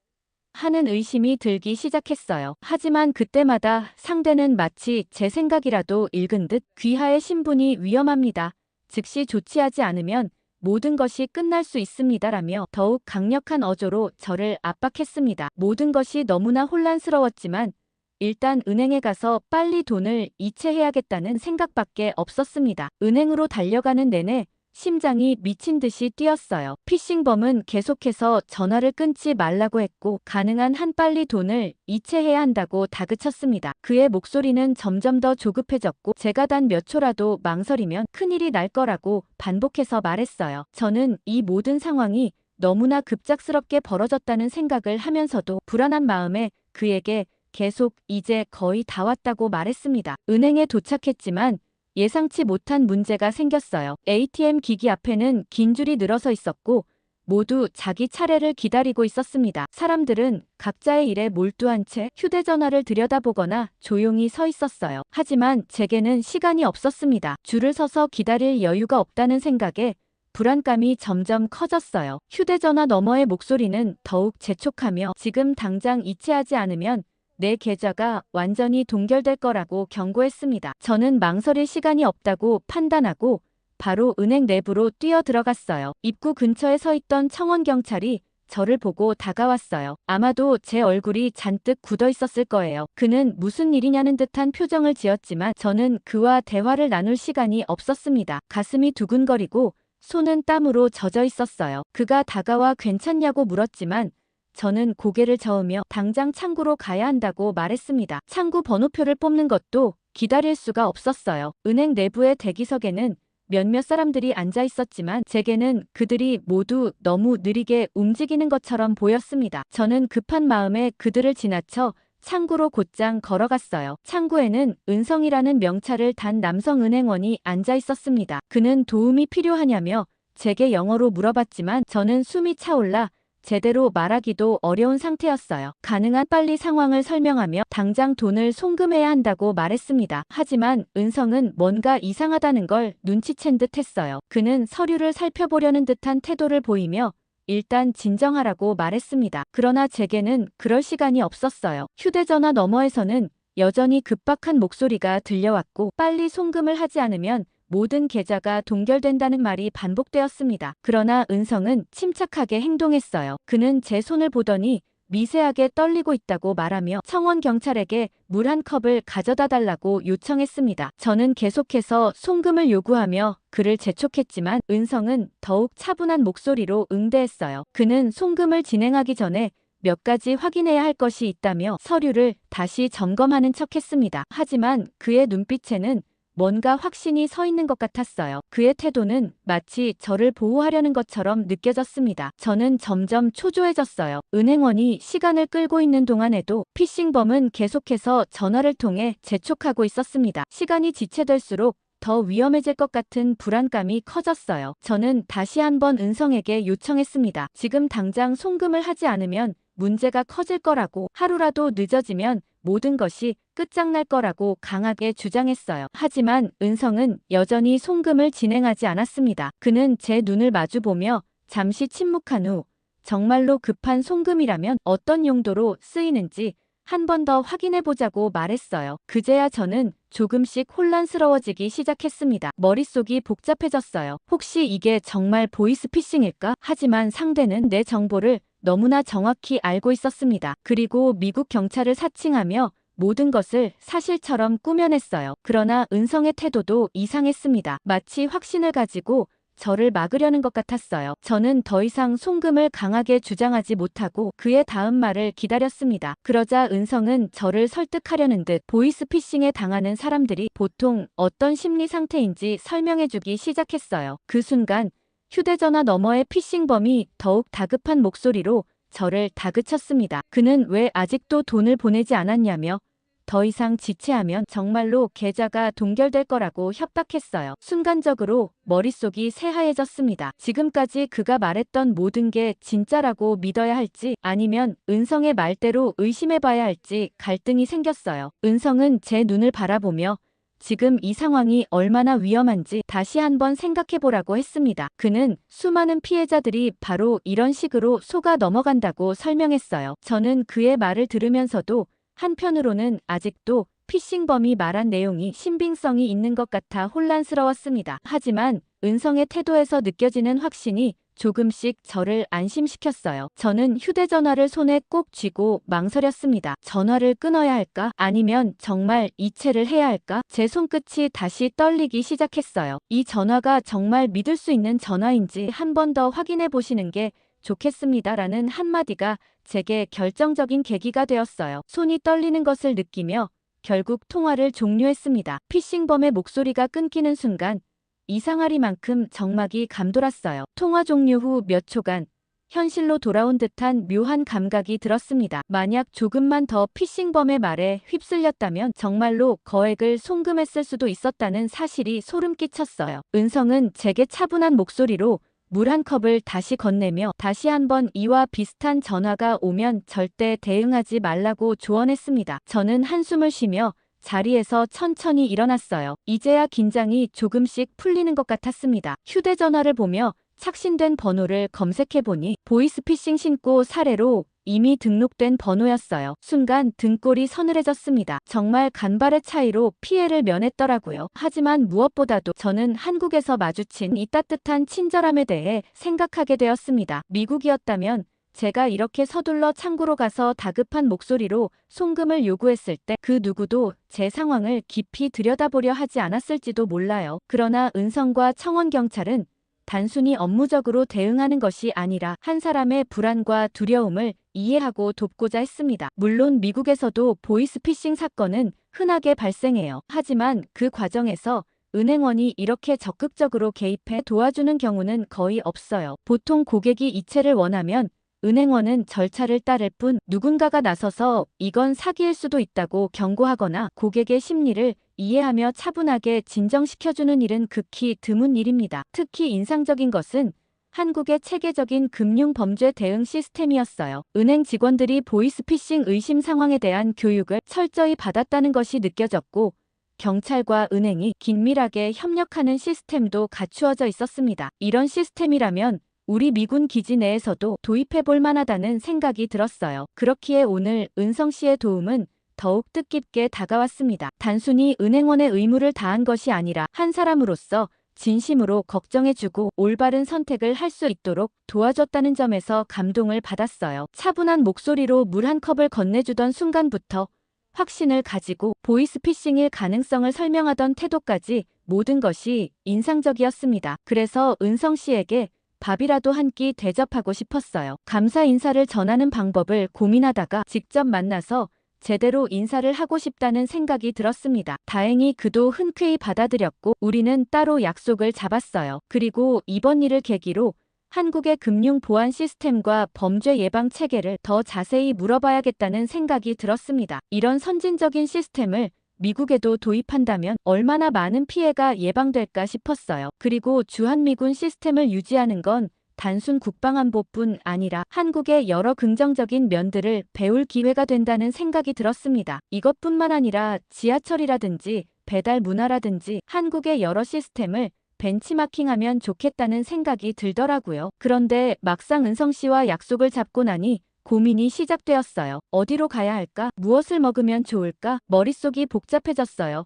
하는 의심이 들기 시작했어요. 하지만 그때마다 상대는 마치 제 생각이라도 읽은 듯 귀하의 신분이 위험합니다. 즉시 조치하지 않으면 모든 것이 끝날 수 있습니다라며 더욱 강력한 어조로 저를 압박했습니다. 모든 것이 너무나 혼란스러웠지만 일단 은행에 가서 빨리 돈을 이체해야겠다는 생각밖에 없었습니다. 은행으로 달려가는 내내 심장이 미친 듯이 뛰었어요. 피싱범은 계속해서 전화를 끊지 말라고 했고 가능한 한 빨리 돈을 이체해야 한다고 다그쳤습니다. 그의 목소리는 점점 더 조급해졌고 제가 단 몇 초라도 망설이면 큰일이 날 거라고 반복해서 말했어요. 저는 이 모든 상황이 너무나 급작스럽게 벌어졌다는 생각을 하면서도 불안한 마음에 그에게 계속 이제 거의 다 왔다고 말했습니다. 은행에 도착했지만 예상치 못한 문제가 생겼어요. ATM 기기 앞에는 긴 줄이 늘어서 있었고 모두 자기 차례를 기다리고 있었습니다. 사람들은 각자의 일에 몰두한 채 휴대전화를 들여다보거나 조용히 서 있었어요. 하지만 제게는 시간이 없었습니다. 줄을 서서 기다릴 여유가 없다는 생각에 불안감이 점점 커졌어요. 휴대전화 너머의 목소리는 더욱 재촉하며 지금 당장 이체하지 않으면 내 계좌가 완전히 동결될 거라고 경고했습니다. 저는 망설일 시간이 없다고 판단하고 바로 은행 내부로 뛰어 들어갔어요. 입구 근처에 서 있던 청원 경찰이 저를 보고 다가왔어요. 아마도 제 얼굴이 잔뜩 굳어 있었을 거예요. 그는 무슨 일이냐는 듯한 표정을 지었지만 저는 그와 대화를 나눌 시간이 없었습니다. 가슴이 두근거리고 손은 땀으로 젖어 있었어요. 그가 다가와 괜찮냐고 물었지만 저는 고개를 저으며 당장 창구로 가야 한다고 말했습니다. 창구 번호표를 뽑는 것도 기다릴 수가 없었어요. 은행 내부의 대기석에는 몇몇 사람들이 앉아 있었지만 제게는 그들이 모두 너무 느리게 움직이는 것처럼 보였습니다. 저는 급한 마음에 그들을 지나쳐 창구로 곧장 걸어갔어요. 창구에는 은성이라는 명찰을 단 남성 은행원이 앉아 있었습니다. 그는 도움이 필요하냐며 제게 영어로 물어봤지만 저는 숨이 차올라 제대로 말하기도 어려운 상태였어요. 가능한 빨리 상황을 설명하며 당장 돈을 송금해야 한다고 말했습니다. 하지만 은성은 뭔가 이상하다는 걸 눈치챈 듯 했어요. 그는 서류를 살펴보려는 듯한 태도를 보이며 일단 진정하라고 말했습니다. 그러나 제게는 그럴 시간이 없었어요. 휴대전화 너머에서는 여전히 급박한 목소리가 들려왔고 빨리 송금을 하지 않으면 모든 계좌가 동결된다는 말이 반복되었습니다. 그러나 은성은 침착하게 행동했어요. 그는 제 손을 보더니 미세하게 떨리고 있다고 말하며 청원 경찰에게 물 한 컵을 가져다 달라고 요청했습니다. 저는 계속해서 송금을 요구하며 그를 재촉했지만 은성은 더욱 차분한 목소리로 응대했어요. 그는 송금을 진행하기 전에 몇 가지 확인해야 할 것이 있다며 서류를 다시 점검하는 척했습니다. 하지만 그의 눈빛에는 뭔가 확신이 서 있는 것 같았어요. 그의 태도는 마치 저를 보호하려는 것처럼 느껴졌습니다. 저는 점점 초조해졌어요. 은행원이 시간을 끌고 있는 동안에도 피싱범은 계속해서 전화를 통해 재촉하고 있었습니다. 시간이 지체될수록 더 위험해질 것 같은 불안감이 커졌어요. 저는 다시 한번 은성에게 요청했습니다. 지금 당장 송금을 하지 않으면 문제가 커질 거라고, 하루라도 늦어지면 모든 것이 끝장날 거라고 강하게 주장했어요. 하지만 은성은 여전히 송금을 진행하지 않았습니다. 그는 제 눈을 마주보며 잠시 침묵한 후 정말로 급한 송금이라면 어떤 용도로 쓰이는지 한 번 더 확인해보자고 말했어요. 그제야 저는 조금씩 혼란스러워지기 시작했습니다. 머릿속이 복잡해졌어요. 혹시 이게 정말 보이스피싱일까? 하지만 상대는 내 정보를 너무나 정확히 알고 있었습니다. 그리고 미국 경찰을 사칭하며 모든 것을 사실처럼 꾸며냈어요. 그러나 은성의 태도도 이상했습니다. 마치 확신을 가지고 저를 막으려는 것 같았어요. 저는 더 이상 송금을 강하게 주장하지 못하고 그의 다음 말을 기다렸습니다. 그러자 은성은 저를 설득하려는 듯 보이스피싱에 당하는 사람들이 보통 어떤 심리 상태인지 설명해주기 시작했어요. 그 순간 휴대전화 너머의 피싱범이 더욱 다급한 목소리로 저를 다그쳤습니다. 그는 왜 아직도 돈을 보내지 않았냐며 더 이상 지체하면 정말로 계좌가 동결될 거라고 협박했어요. 순간적으로 머릿속이 새하얘졌습니다. 지금까지 그가 말했던 모든 게 진짜라고 믿어야 할지 아니면 은성의 말대로 의심해봐야 할지 갈등이 생겼어요. 은성은 제 눈을 바라보며 지금 이 상황이 얼마나 위험한지 다시 한번 생각해보라고 했습니다. 그는 수많은 피해자들이 바로 이런 식으로 속아 넘어간다고 설명했어요. 저는 그의 말을 들으면서도 한편으로는 아직도 피싱범이 말한 내용이 신빙성이 있는 것 같아 혼란스러웠습니다. 하지만 은성의 태도에서 느껴지는 확신이 조금씩 저를 안심시켰어요. 저는 휴대전화를 손에 꼭 쥐고 망설였습니다. 전화를 끊어야 할까? 아니면 정말 이체를 해야 할까? 제 손끝이 다시 떨리기 시작했어요. 이 전화가 정말 믿을 수 있는 전화인지 한 번 더 확인해 보시는 게 좋겠습니다라는 한마디가 제게 결정적인 계기가 되었어요. 손이 떨리는 것을 느끼며 결국 통화를 종료했습니다. 피싱범의 목소리가 끊기는 순간 이상하리만큼 정막이 감돌았어요. 통화 종료 후 몇 초간 현실로 돌아온 듯한 묘한 감각이 들었습니다. 만약 조금만 더 피싱범의 말에 휩쓸렸다면 정말로 거액을 송금했을 수도 있었다는 사실이 소름 끼쳤어요. 은성은 제게 차분한 목소리로 물 한 컵을 다시 건네며 다시 한번 이와 비슷한 전화가 오면 절대 대응하지 말라고 조언했습니다. 저는 한숨을 쉬며 자리에서 천천히 일어났어요. 이제야 긴장이 조금씩 풀리는 것 같았습니다. 휴대전화를 보며 착신된 번호를 검색해보니 보이스피싱 신고 사례로 이미 등록된 번호였어요. 순간 등골이 서늘해졌습니다. 정말 간발의 차이로 피해를 면했더라고요. 하지만 무엇보다도 저는 한국에서 마주친 이 따뜻한 친절함에 대해 생각하게 되었습니다. 미국이었다면 제가 이렇게 서둘러 창구로 가서 다급한 목소리로 송금을 요구했을 때 그 누구도 제 상황을 깊이 들여다보려 하지 않았을지도 몰라요. 그러나 은성과 청원경찰은 단순히 업무적으로 대응하는 것이 아니라 한 사람의 불안과 두려움을 이해하고 돕고자 했습니다. 물론 미국에서도 보이스피싱 사건은 흔하게 발생해요. 하지만 그 과정에서 은행원이 이렇게 적극적으로 개입해 도와주는 경우는 거의 없어요. 보통 고객이 이체를 원하면 은행원은 절차를 따를 뿐 누군가가 나서서 이건 사기일 수도 있다고 경고하거나 고객의 심리를 이해하며 차분하게 진정시켜주는 일은 극히 드문 일입니다. 특히 인상적인 것은 한국의 체계적인 금융범죄 대응 시스템이었어요. 은행 직원들이 보이스피싱 의심 상황에 대한 교육을 철저히 받았다는 것이 느껴졌고 경찰과 은행이 긴밀하게 협력하는 시스템도 갖추어져 있었습니다. 이런 시스템이라면 우리 미군 기지 내에서도 도입해볼 만하다는 생각이 들었어요. 그렇기에 오늘 은성 씨의 도움은 더욱 뜻깊게 다가왔습니다. 단순히 은행원의 의무를 다한 것이 아니라 한 사람으로서 진심으로 걱정해주고 올바른 선택을 할 수 있도록 도와줬다는 점에서 감동을 받았어요. 차분한 목소리로 물 한 컵을 건네주던 순간부터 확신을 가지고 보이스피싱일 가능성을 설명하던 태도까지 모든 것이 인상적이었습니다. 그래서 은성 씨에게 밥이라도 한 끼 대접하고 싶었어요. 감사 인사를 전하는 방법을 고민하다가 직접 만나서 제대로 인사를 하고 싶다는 생각이 들었습니다. 다행히 그도 흔쾌히 받아들였고 우리는 따로 약속을 잡았어요. 그리고 이번 일을 계기로 한국의 금융 보안 시스템과 범죄 예방 체계를 더 자세히 물어봐야겠다는 생각이 들었습니다. 이런 선진적인 시스템을 미국에도 도입한다면 얼마나 많은 피해가 예방될까 싶었어요. 그리고 주한미군 시스템을 유지하는 건 단순 국방안보뿐 아니라 한국의 여러 긍정적인 면들을 배울 기회가 된다는 생각이 들었습니다. 이것뿐만 아니라 지하철이라든지 배달 문화라든지 한국의 여러 시스템을 벤치마킹하면 좋겠다는 생각이 들더라고요. 그런데 막상 은성 씨와 약속을 잡고 나니 고민이 시작되었어요. 어디로 가야 할까? 무엇을 먹으면 좋을까? 머릿속이 복잡해졌어요.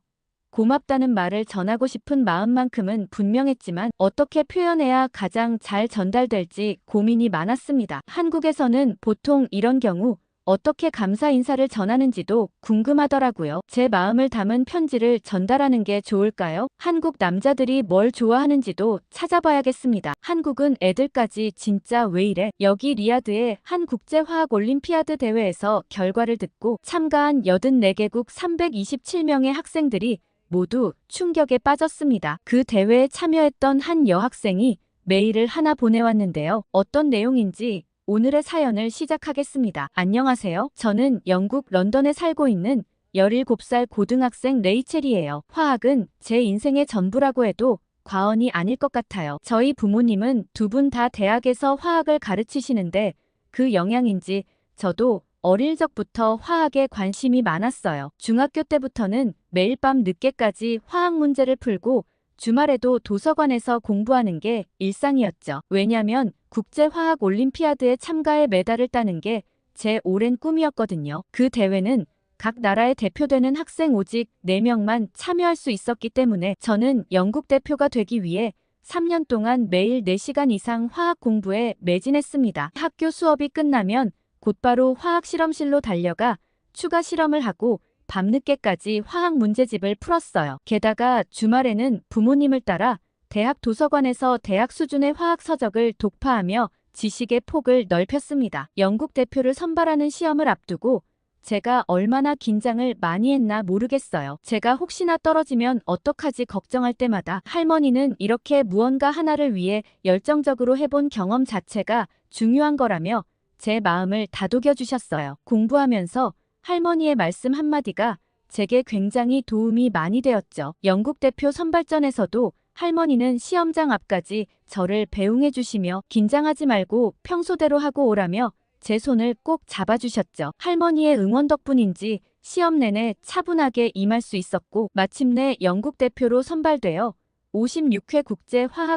고맙다는 말을 전하고 싶은 마음만큼은 분명했지만 어떻게 표현해야 가장 잘 전달될지 고민이 많았습니다. 한국에서는 보통 이런 경우 어떻게 감사 인사를 전하는지도 궁금하더라고요. 제 마음을 담은 편지를 전달하는 게 좋을까요? 한국 남자들이 뭘 좋아하는지도 찾아봐야겠습니다. 한국은 애들까지 진짜 왜 이래? 여기 리야드의 한 국제화학올림피아드 대회에서 결과를 듣고 참가한 84개국 327명의 학생들이 모두 충격에 빠졌습니다. 그 대회에 참여했던 한 여학생이 메일을 하나 보내왔는데요. 어떤 내용인지 오늘의 사연을 시작하겠습니다. 안녕하세요. 저는 영국 런던에 살고 있는 17살 고등학생 레이첼이에요. 화학은 제 인생의 전부라고 해도 과언이 아닐 것 같아요. 저희 부모님은 두 분 다 대학에서 화학을 가르치시는데 그 영향인지 저도 어릴 적부터 화학에 관심이 많았어요. 중학교 때부터는 매일 밤 늦게까지 화학 문제를 풀고 주말에도 도서관에서 공부하는 게 일상이었죠. 왜냐면 국제화학올림피아드에 참가해 메달을 따는 게 제 오랜 꿈이었거든요. 그 대회는 각 나라에 대표되는 학생 오직 4명만 참여할 수 있었기 때문에 저는 영국 대표가 되기 위해 3년 동안 매일 4시간 이상 화학 공부에 매진했습니다. 학교 수업이 끝나면 곧바로 화학 실험실로 달려가 추가 실험을 하고 밤늦게까지 화학 문제집을 풀었어요. 게다가 주말에는 부모님을 따라 대학 도서관에서 대학 수준의 화학 서적을 독파하며 지식의 폭을 넓혔습니다. 영국 대표를 선발하는 시험을 앞두고 제가 얼마나 긴장을 많이 했나 모르겠어요. 제가 혹시나 떨어지면 어떡하지 걱정할 때마다 할머니는 이렇게 무언가 하나를 위해 열정적으로 해본 경험 자체가 중요한 거라며 제 마음을 다독여 주셨어요. 공부하면서 할머니의 말씀 한마디가 제게 굉장히 도움이 많이 되었죠. 영국 대표 선발전에서도 할머니는 시험장 앞까지 저를 배웅해 주시며 긴장하지 말고 평소대로 하고 오라며 제 손을 꼭 잡아주셨죠. 할머니의 응원 덕분인지 시험 내내 차분하게 임할 수 있었고 마침내 영국 대표로 선발되어 56회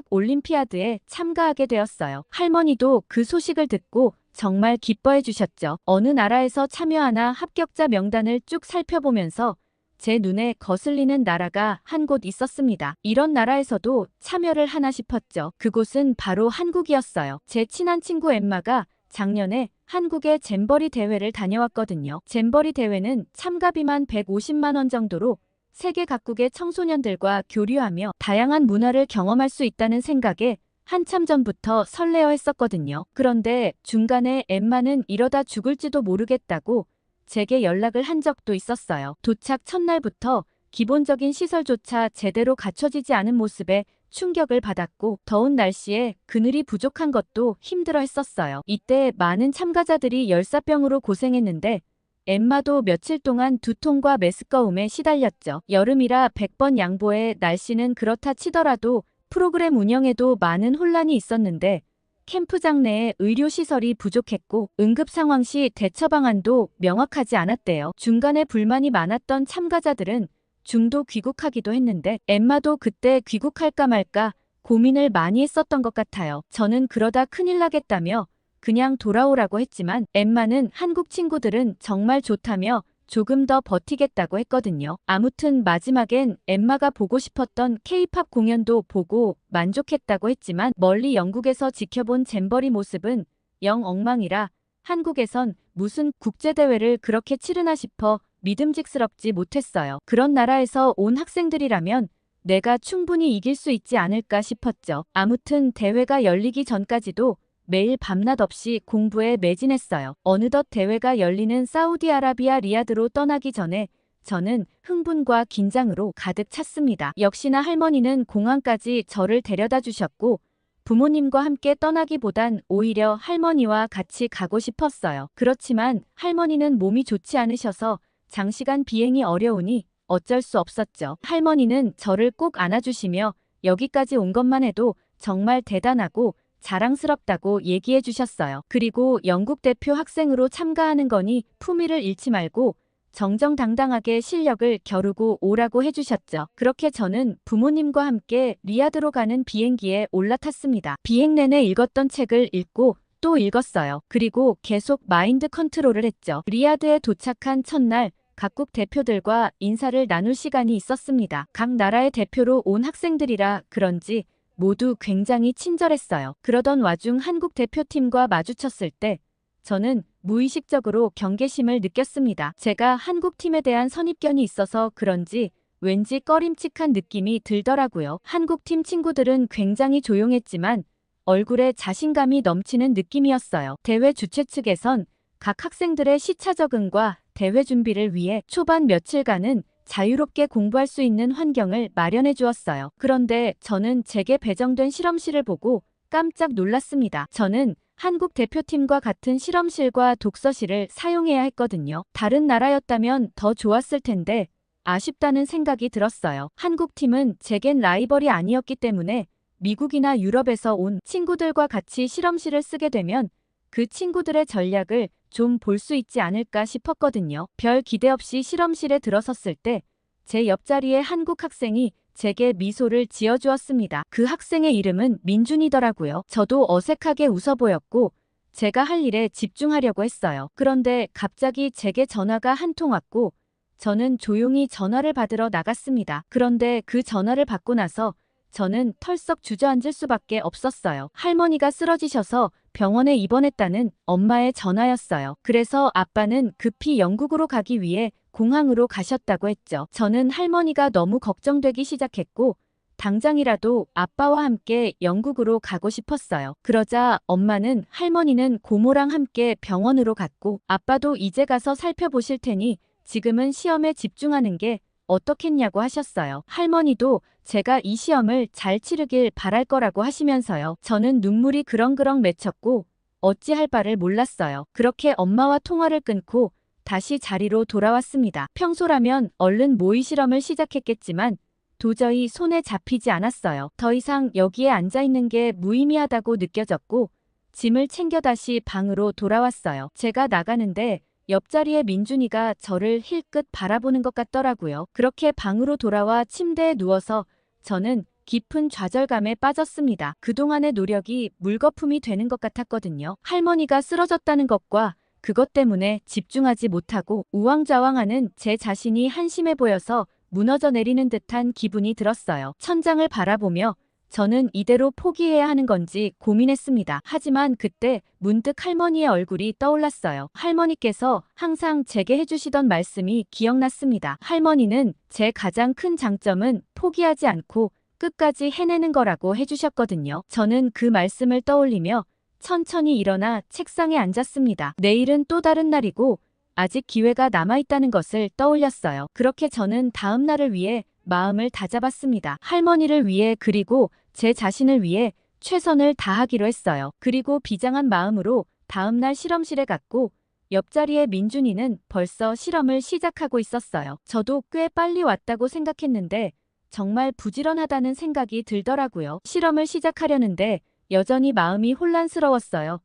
국제화학올림피아드에 참가하게 되었어요. 할머니도 그 소식을 듣고 정말 기뻐해 주셨죠. 어느 나라에서 참여하나 합격자 명단을 쭉 살펴보면서 제 눈에 거슬리는 나라가 한 곳 있었습니다. 이런 나라에서도 참여를 하나 싶었죠. 그곳은 바로 한국이었어요. 제 친한 친구 엠마가 작년에 한국의 잼버리 대회를 다녀왔거든요. 잼버리 대회는 참가비만 150만 원 정도로 세계 각국의 청소년들과 교류하며 다양한 문화를 경험할 수 있다는 생각에 한참 전부터 설레어 했었거든요. 그런데 중간에 엠마는 이러다 죽을지도 모르겠다고 제게 연락을 한 적도 있었어요. 도착 첫날부터 기본적인 시설조차 제대로 갖춰지지 않은 모습에 충격을 받았고 더운 날씨에 그늘이 부족한 것도 힘들어 했었어요. 이때 많은 참가자들이 열사병으로 고생했는데 엠마도 며칠 동안 두통과 메스꺼움에 시달렸죠. 여름이라 100번 양보해 날씨는 그렇다 치더라도 프로그램 운영에도 많은 혼란이 있었는데 캠프장 내에 의료시설이 부족했고 응급 상황 시 대처 방안도 명확하지 않았대요. 중간에 불만이 많았던 참가자들은 중도 귀국하기도 했는데 엠마도 그때 귀국할까 말까 고민을 많이 했었던 것 같아요. 저는 그러다 큰일 나겠다며 그냥 돌아오라고 했지만 엠마는 한국 친구들은 정말 좋다며 조금 더 버티겠다고 했거든요. 아무튼 마지막엔 엠마가 보고 싶었던 K-팝 공연도 보고 만족했다고 했지만 멀리 영국에서 지켜본 잼버리 모습은 영 엉망이라 한국에선 무슨 국제대회를 그렇게 치르나 싶어 믿음직스럽지 못했어요. 그런 나라에서 온 학생들이라면 내가 충분히 이길 수 있지 않을까 싶었죠. 아무튼 대회가 열리기 전까지도 매일 밤낮 없이 공부에 매진했어요. 어느덧 대회가 열리는 사우디아라비아 리야드로 떠나기 전에 저는 흥분과 긴장으로 가득 찼습니다. 역시나 할머니는 공항까지 저를 데려다 주셨고 부모님과 함께 떠나기보단 오히려 할머니와 같이 가고 싶었어요. 그렇지만 할머니는 몸이 좋지 않으셔서 장시간 비행이 어려우니 어쩔 수 없었죠. 할머니는 저를 꼭 안아주시며 여기까지 온 것만 해도 정말 대단하고 자랑스럽다고 얘기해 주셨어요. 그리고 영국 대표 학생으로 참가하는 거니 품위를 잃지 말고 정정당당하게 실력을 겨루고 오라고 해주셨죠. 그렇게 저는 부모님과 함께 리야드로 가는 비행기에 올라탔습니다. 비행 내내 읽었던 책을 읽고 또 읽었어요. 그리고 계속 마인드 컨트롤을 했죠. 리야드에 도착한 첫날 각국 대표들과 인사를 나눌 시간이 있었습니다. 각 나라의 대표로 온 학생들이라 그런지 모두 굉장히 친절했어요. 그러던 와중 한국 대표팀과 마주쳤을 때 저는 무의식적으로 경계심을 느꼈습니다. 제가 한국팀에 대한 선입견이 있어서 그런지 왠지 꺼림칙한 느낌이 들더라고요. 한국팀 친구들은 굉장히 조용했지만 얼굴에 자신감이 넘치는 느낌이었어요. 대회 주최 측에선 각 학생들의 시차 적응과 대회 준비를 위해 초반 며칠간은 자유롭게 공부할 수 있는 환경을 마련해 주었어요. 그런데 저는 제게 배정된 실험실을 보고 깜짝 놀랐습니다. 저는 한국 대표팀과 같은 실험실과 독서실을 사용해야 했거든요. 다른 나라였다면 더 좋았을 텐데 아쉽다는 생각이 들었어요. 한국팀은 제겐 라이벌이 아니었기 때문에 미국이나 유럽에서 온 친구들과 같이 실험실을 쓰게 되면 그 친구들의 전략을 좀 볼 수 있지 않을까 싶었거든요. 별 기대 없이 실험실에 들어섰을 때 제 옆자리에 한국 학생이 제게 미소를 지어주었습니다. 그 학생의 이름은 민준이더라고요. 저도 어색하게 웃어 보였고 제가 할 일에 집중하려고 했어요. 그런데 갑자기 제게 전화가 한 통 왔고 저는 조용히 전화를 받으러 나갔습니다. 그런데 그 전화를 받고 나서 저는 털썩 주저앉을 수밖에 없었어요. 할머니가 쓰러지셔서 병원에 입원했다는 엄마의 전화였어요. 그래서 아빠는 급히 영국으로 가기 위해 공항으로 가셨다고 했죠. 저는 할머니가 너무 걱정되기 시작했고 당장이라도 아빠와 함께 영국으로 가고 싶었어요. 그러자 엄마는 할머니는 고모랑 함께 병원으로 갔고 아빠도 이제 가서 살펴보실 테니 지금은 시험에 집중하는 게 어떻겠냐고 하셨어요. 할머니도 제가 이 시험을 잘 치르길 바랄 거라고 하시면서요. 저는 눈물이 그렁그렁 맺혔고 어찌할 바를 몰랐어요. 그렇게 엄마와 통화를 끊고 다시 자리로 돌아왔습니다. 평소라면 얼른 모의 실험을 시작했겠지만 도저히 손에 잡히지 않았어요. 더 이상 여기에 앉아있는 게 무의미하다고 느껴졌고 짐을 챙겨 다시 방으로 돌아왔어요. 제가 나가는데 옆자리에 민준이가 저를 힐끗 바라보는 것 같더라고요. 그렇게 방으로 돌아와 침대에 누워서 저는 깊은 좌절감에 빠졌습니다. 그동안의 노력이 물거품이 되는 것 같았거든요. 할머니가 쓰러졌다는 것과 그것 때문에 집중하지 못하고 우왕좌왕하는 제 자신이 한심해 보여서 무너져 내리는 듯한 기분이 들었어요. 천장을 바라보며 저는 이대로 포기해야 하는 건지 고민했습니다. 하지만 그때 문득 할머니의 얼굴이 떠올랐어요. 할머니께서 항상 제게 해주시던 말씀이 기억났습니다. 할머니는 제 가장 큰 장점은 포기하지 않고 끝까지 해내는 거라고 해주셨거든요. 저는 그 말씀을 떠올리며 천천히 일어나 책상에 앉았습니다. 내일은 또 다른 날이고 아직 기회가 남아있다는 것을 떠올렸어요. 그렇게 저는 다음 날을 위해 마음을 다잡았습니다. 할머니를 위해 그리고 제 자신을 위해 최선을 다하기로 했어요. 그리고 비장한 마음으로 다음날 실험실에 갔고 옆자리에 민준이는 벌써 실험을 시작하고 있었어요. 저도 꽤 빨리 왔다고 생각했는데 정말 부지런하다는 생각이 들더라고요. 실험을 시작하려는데 여전히 마음이 혼란스러웠어요.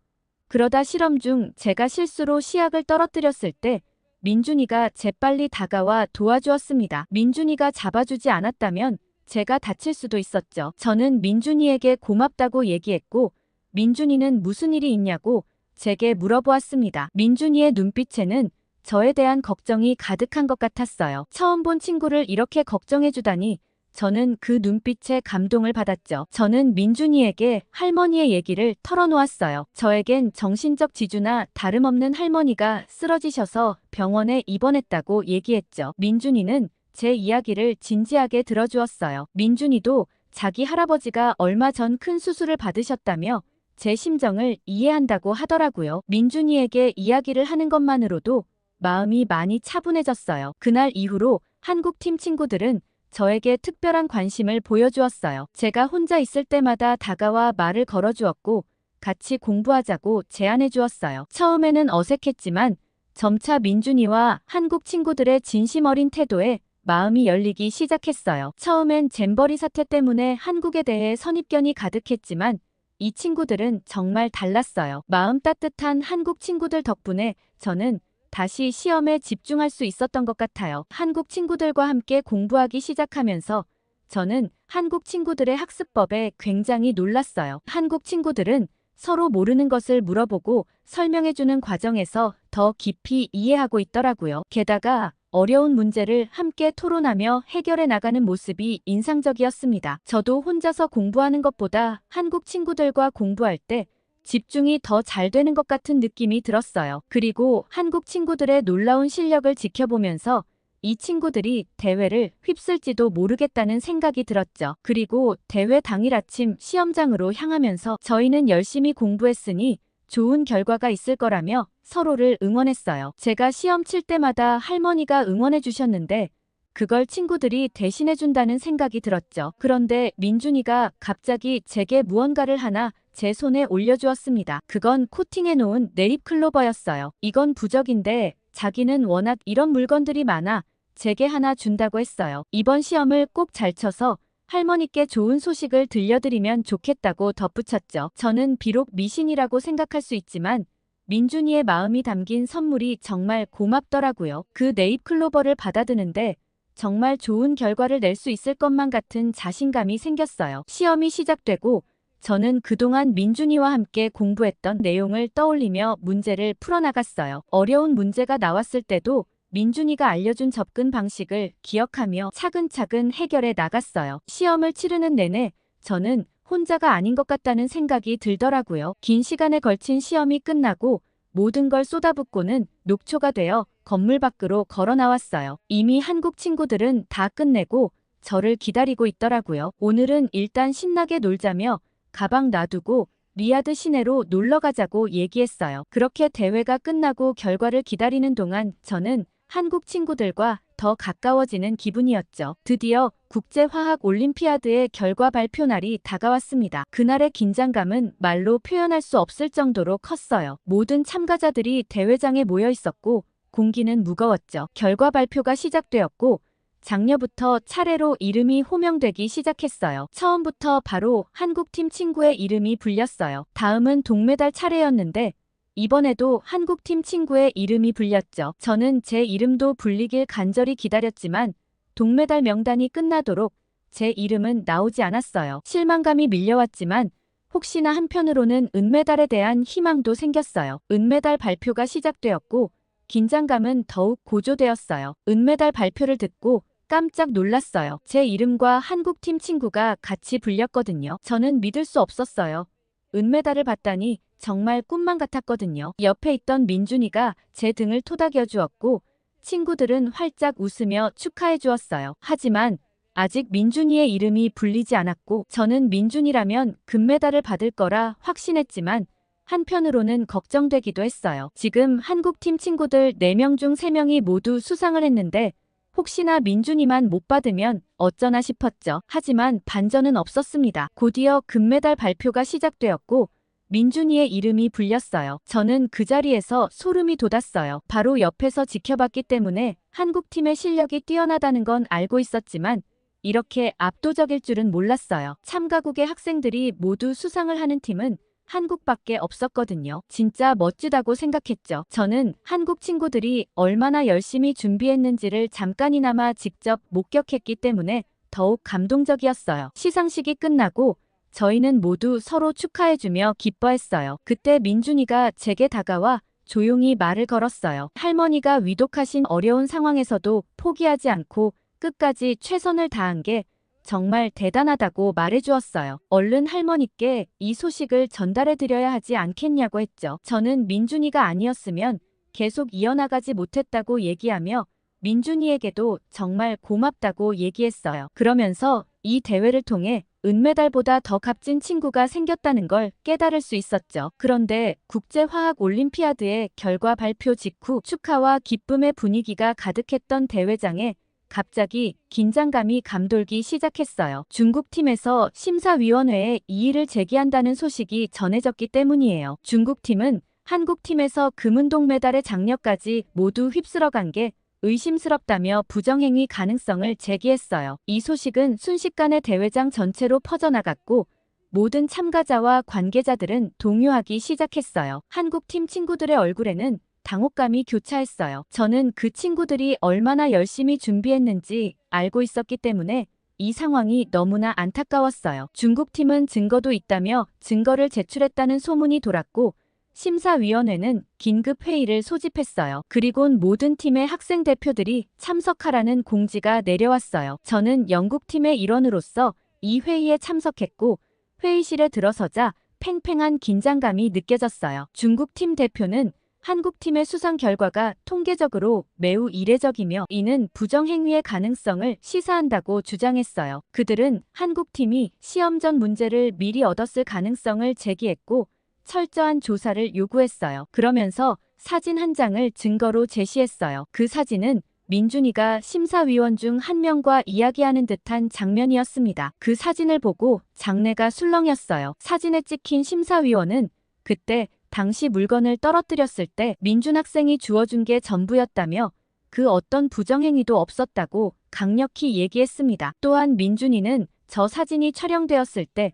그러다 실험 중 제가 실수로 시약을 떨어뜨렸을 때 민준이가 재빨리 다가와 도와주었습니다. 민준이가 잡아주지 않았다면 제가 다칠 수도 있었죠. 저는 민준이에게 고맙다고 얘기했고 민준이는 무슨 일이 있냐고 제게 물어보았습니다. 민준이의 눈빛에는 저에 대한 걱정이 가득한 것 같았어요. 처음 본 친구를 이렇게 걱정해주다니 저는 그 눈빛에 감동을 받았죠. 저는 민준이에게 할머니의 얘기를 털어놓았어요. 저에겐 정신적 지주나 다름없는 할머니가 쓰러지셔서 병원에 입원했다고 얘기했죠. 민준이는 제 이야기를 진지하게 들어주었어요. 민준이도 자기 할아버지가 얼마 전 큰 수술을 받으셨다며 제 심정을 이해한다고 하더라고요. 민준이에게 이야기를 하는 것만으로도 마음이 많이 차분해졌어요. 그날 이후로 한국팀 친구들은 저에게 특별한 관심을 보여주었어요. 제가 혼자 있을 때마다 다가와 말을 걸어주었고 같이 공부하자고 제안해 주었어요. 처음에는 어색했지만 점차 민준이와 한국 친구들의 진심 어린 태도에 마음이 열리기 시작했어요. 처음엔 잼버리 사태 때문에 한국에 대해 선입견이 가득했지만 이 친구들은 정말 달랐어요. 마음 따뜻한 한국 친구들 덕분에 저는 다시 시험에 집중할 수 있었던 것 같아요. 한국 친구들과 함께 공부하기 시작하면서 저는 한국 친구들의 학습법에 굉장히 놀랐어요. 한국 친구들은 서로 모르는 것을 물어보고 설명해주는 과정에서 더 깊이 이해하고 있더라고요. 게다가 어려운 문제를 함께 토론하며 해결해 나가는 모습이 인상적이었습니다. 저도 혼자서 공부하는 것보다 한국 친구들과 공부할 때 집중이 더 잘 되는 것 같은 느낌이 들었어요. 그리고 한국 친구들의 놀라운 실력을 지켜보면서 이 친구들이 대회를 휩쓸지도 모르겠다는 생각이 들었죠. 그리고 대회 당일 아침 시험장으로 향하면서 저희는 열심히 공부했으니 좋은 결과가 있을 거라며 서로를 응원했어요. 제가 시험 칠 때마다 할머니가 응원해 주셨는데 그걸 친구들이 대신해 준다는 생각이 들었죠. 그런데 민준이가 갑자기 제게 무언가를 하나 제 손에 올려주었습니다. 그건 코팅해 놓은 네잎 클로버였어요. 이건 부적인데 자기는 워낙 이런 물건들이 많아 제게 하나 준다고 했어요. 이번 시험을 꼭 잘 쳐서 할머니께 좋은 소식을 들려드리면 좋겠다고 덧붙였죠. 저는 비록 미신이라고 생각할 수 있지만 민준이의 마음이 담긴 선물이 정말 고맙더라고요. 그 네잎 클로버를 받아드는데 정말 좋은 결과를 낼 수 있을 것만 같은 자신감이 생겼어요. 시험이 시작되고 저는 그동안 민준이와 함께 공부했던 내용을 떠올리며 문제를 풀어나갔어요. 어려운 문제가 나왔을 때도 민준이가 알려준 접근 방식을 기억하며 차근차근 해결해 나갔어요. 시험을 치르는 내내 저는 혼자가 아닌 것 같다는 생각이 들더라고요. 긴 시간에 걸친 시험이 끝나고 모든 걸 쏟아붓고는 녹초가 되어 건물 밖으로 걸어 나왔어요. 이미 한국 친구들은 다 끝내고 저를 기다리고 있더라고요. 오늘은 일단 신나게 놀자며 가방 놔두고 리야드 시내로 놀러 가자고 얘기했어요. 그렇게 대회가 끝나고 결과를 기다리는 동안 저는 한국 친구들과 더 가까워지는 기분이었죠. 드디어 국제화학올림피아드의 결과 발표 날이 다가왔습니다. 그날의 긴장감은 말로 표현할 수 없을 정도로 컸어요. 모든 참가자들이 대회장에 모여 있었고 공기는 무거웠죠. 결과 발표가 시작되었고 장려부터 차례로 이름이 호명되기 시작했어요. 처음부터 바로 한국팀 친구의 이름이 불렸어요. 다음은 동메달 차례였는데 이번에도 한국팀 친구의 이름이 불렸죠. 저는 제 이름도 불리길 간절히 기다렸지만 동메달 명단이 끝나도록 제 이름은 나오지 않았어요. 실망감이 밀려왔지만 혹시나 한편으로는 은메달에 대한 희망도 생겼어요. 은메달 발표가 시작되었고 긴장감은 더욱 고조되었어요. 은메달 발표를 듣고 깜짝 놀랐어요. 제 이름과 한국팀 친구가 같이 불렸거든요. 저는 믿을 수 없었어요. 은메달을 받다니 정말 꿈만 같았거든요. 옆에 있던 민준이가 제 등을 토닥여 주었고 친구들은 활짝 웃으며 축하해 주었어요. 하지만 아직 민준이의 이름이 불리지 않았고 저는 민준이라면 금메달을 받을 거라 확신했지만 한편으로는 걱정되기도 했어요. 지금 한국팀 친구들 4명 중 3명이 모두 수상을 했는데 혹시나 민준이만 못 받으면 어쩌나 싶었죠. 하지만 반전은 없었습니다. 곧이어 금메달 발표가 시작되었고 민준이의 이름이 불렸어요. 저는 그 자리에서 소름이 돋았어요. 바로 옆에서 지켜봤기 때문에 한국팀의 실력이 뛰어나다는 건 알고 있었지만 이렇게 압도적일 줄은 몰랐어요. 참가국의 학생들이 모두 수상을 하는 팀은 한국밖에 없었거든요. 진짜 멋지다고 생각했죠. 저는 한국 친구들이 얼마나 열심히 준비했는지를 잠깐이나마 직접 목격했기 때문에 더욱 감동적이었어요. 시상식이 끝나고 저희는 모두 서로 축하해주며 기뻐했어요. 그때 민준이가 제게 다가와 조용히 말을 걸었어요. 할머니가 위독하신 어려운 상황에서도 포기하지 않고 끝까지 최선을 다한 게 정말 대단하다고 말해주었어요. 얼른 할머니께 이 소식을 전달해드려야 하지 않겠냐고 했죠. 저는 민준이가 아니었으면 계속 이어나가지 못했다고 얘기하며 민준이에게도 정말 고맙다고 얘기했어요. 그러면서 이 대회를 통해 은메달보다 더 값진 친구가 생겼다는 걸 깨달을 수 있었죠. 그런데 국제화학올림피아드의 결과 발표 직후 축하와 기쁨의 분위기가 가득했던 대회장에 갑자기 긴장감이 감돌기 시작했어요. 중국팀에서 심사위원회에 이의를 제기한다는 소식이 전해졌기 때문이에요. 중국팀은 한국팀에서 금은동메달의 장려까지 모두 휩쓸어간 게 의심스럽다며 부정행위 가능성을 제기했어요. 이 소식은 순식간에 대회장 전체로 퍼져나갔고 모든 참가자와 관계자들은 동요하기 시작했어요. 한국팀 친구들의 얼굴에는 당혹감이 교차했어요. 저는 그 친구들이 얼마나 열심히 준비했는지 알고 있었기 때문에 이 상황이 너무나 안타까웠어요. 중국팀은 증거도 있다며 증거를 제출했다는 소문이 돌았고 심사위원회는 긴급 회의를 소집했어요. 그리곤 모든 팀의 학생 대표들이 참석하라는 공지가 내려왔어요. 저는 영국팀의 일원으로서 이 회의에 참석했고 회의실에 들어서자 팽팽한 긴장감이 느껴졌어요. 중국팀 대표는 한국팀의 수상 결과가 통계적으로 매우 이례적이며 이는 부정행위의 가능성을 시사한다고 주장했어요. 그들은 한국팀이 시험 전 문제를 미리 얻었을 가능성을 제기했고 철저한 조사를 요구했어요. 그러면서 사진 한 장을 증거로 제시했어요. 그 사진은 민준이가 심사위원 중 한 명과 이야기하는 듯한 장면이었습니다. 그 사진을 보고 장내가 술렁였어요. 사진에 찍힌 심사위원은 그때 당시 물건을 떨어뜨렸을 때 민준 학생이 주워준 게 전부였다며 그 어떤 부정행위도 없었다고 강력히 얘기했습니다. 또한 민준이는 저 사진이 촬영되었을 때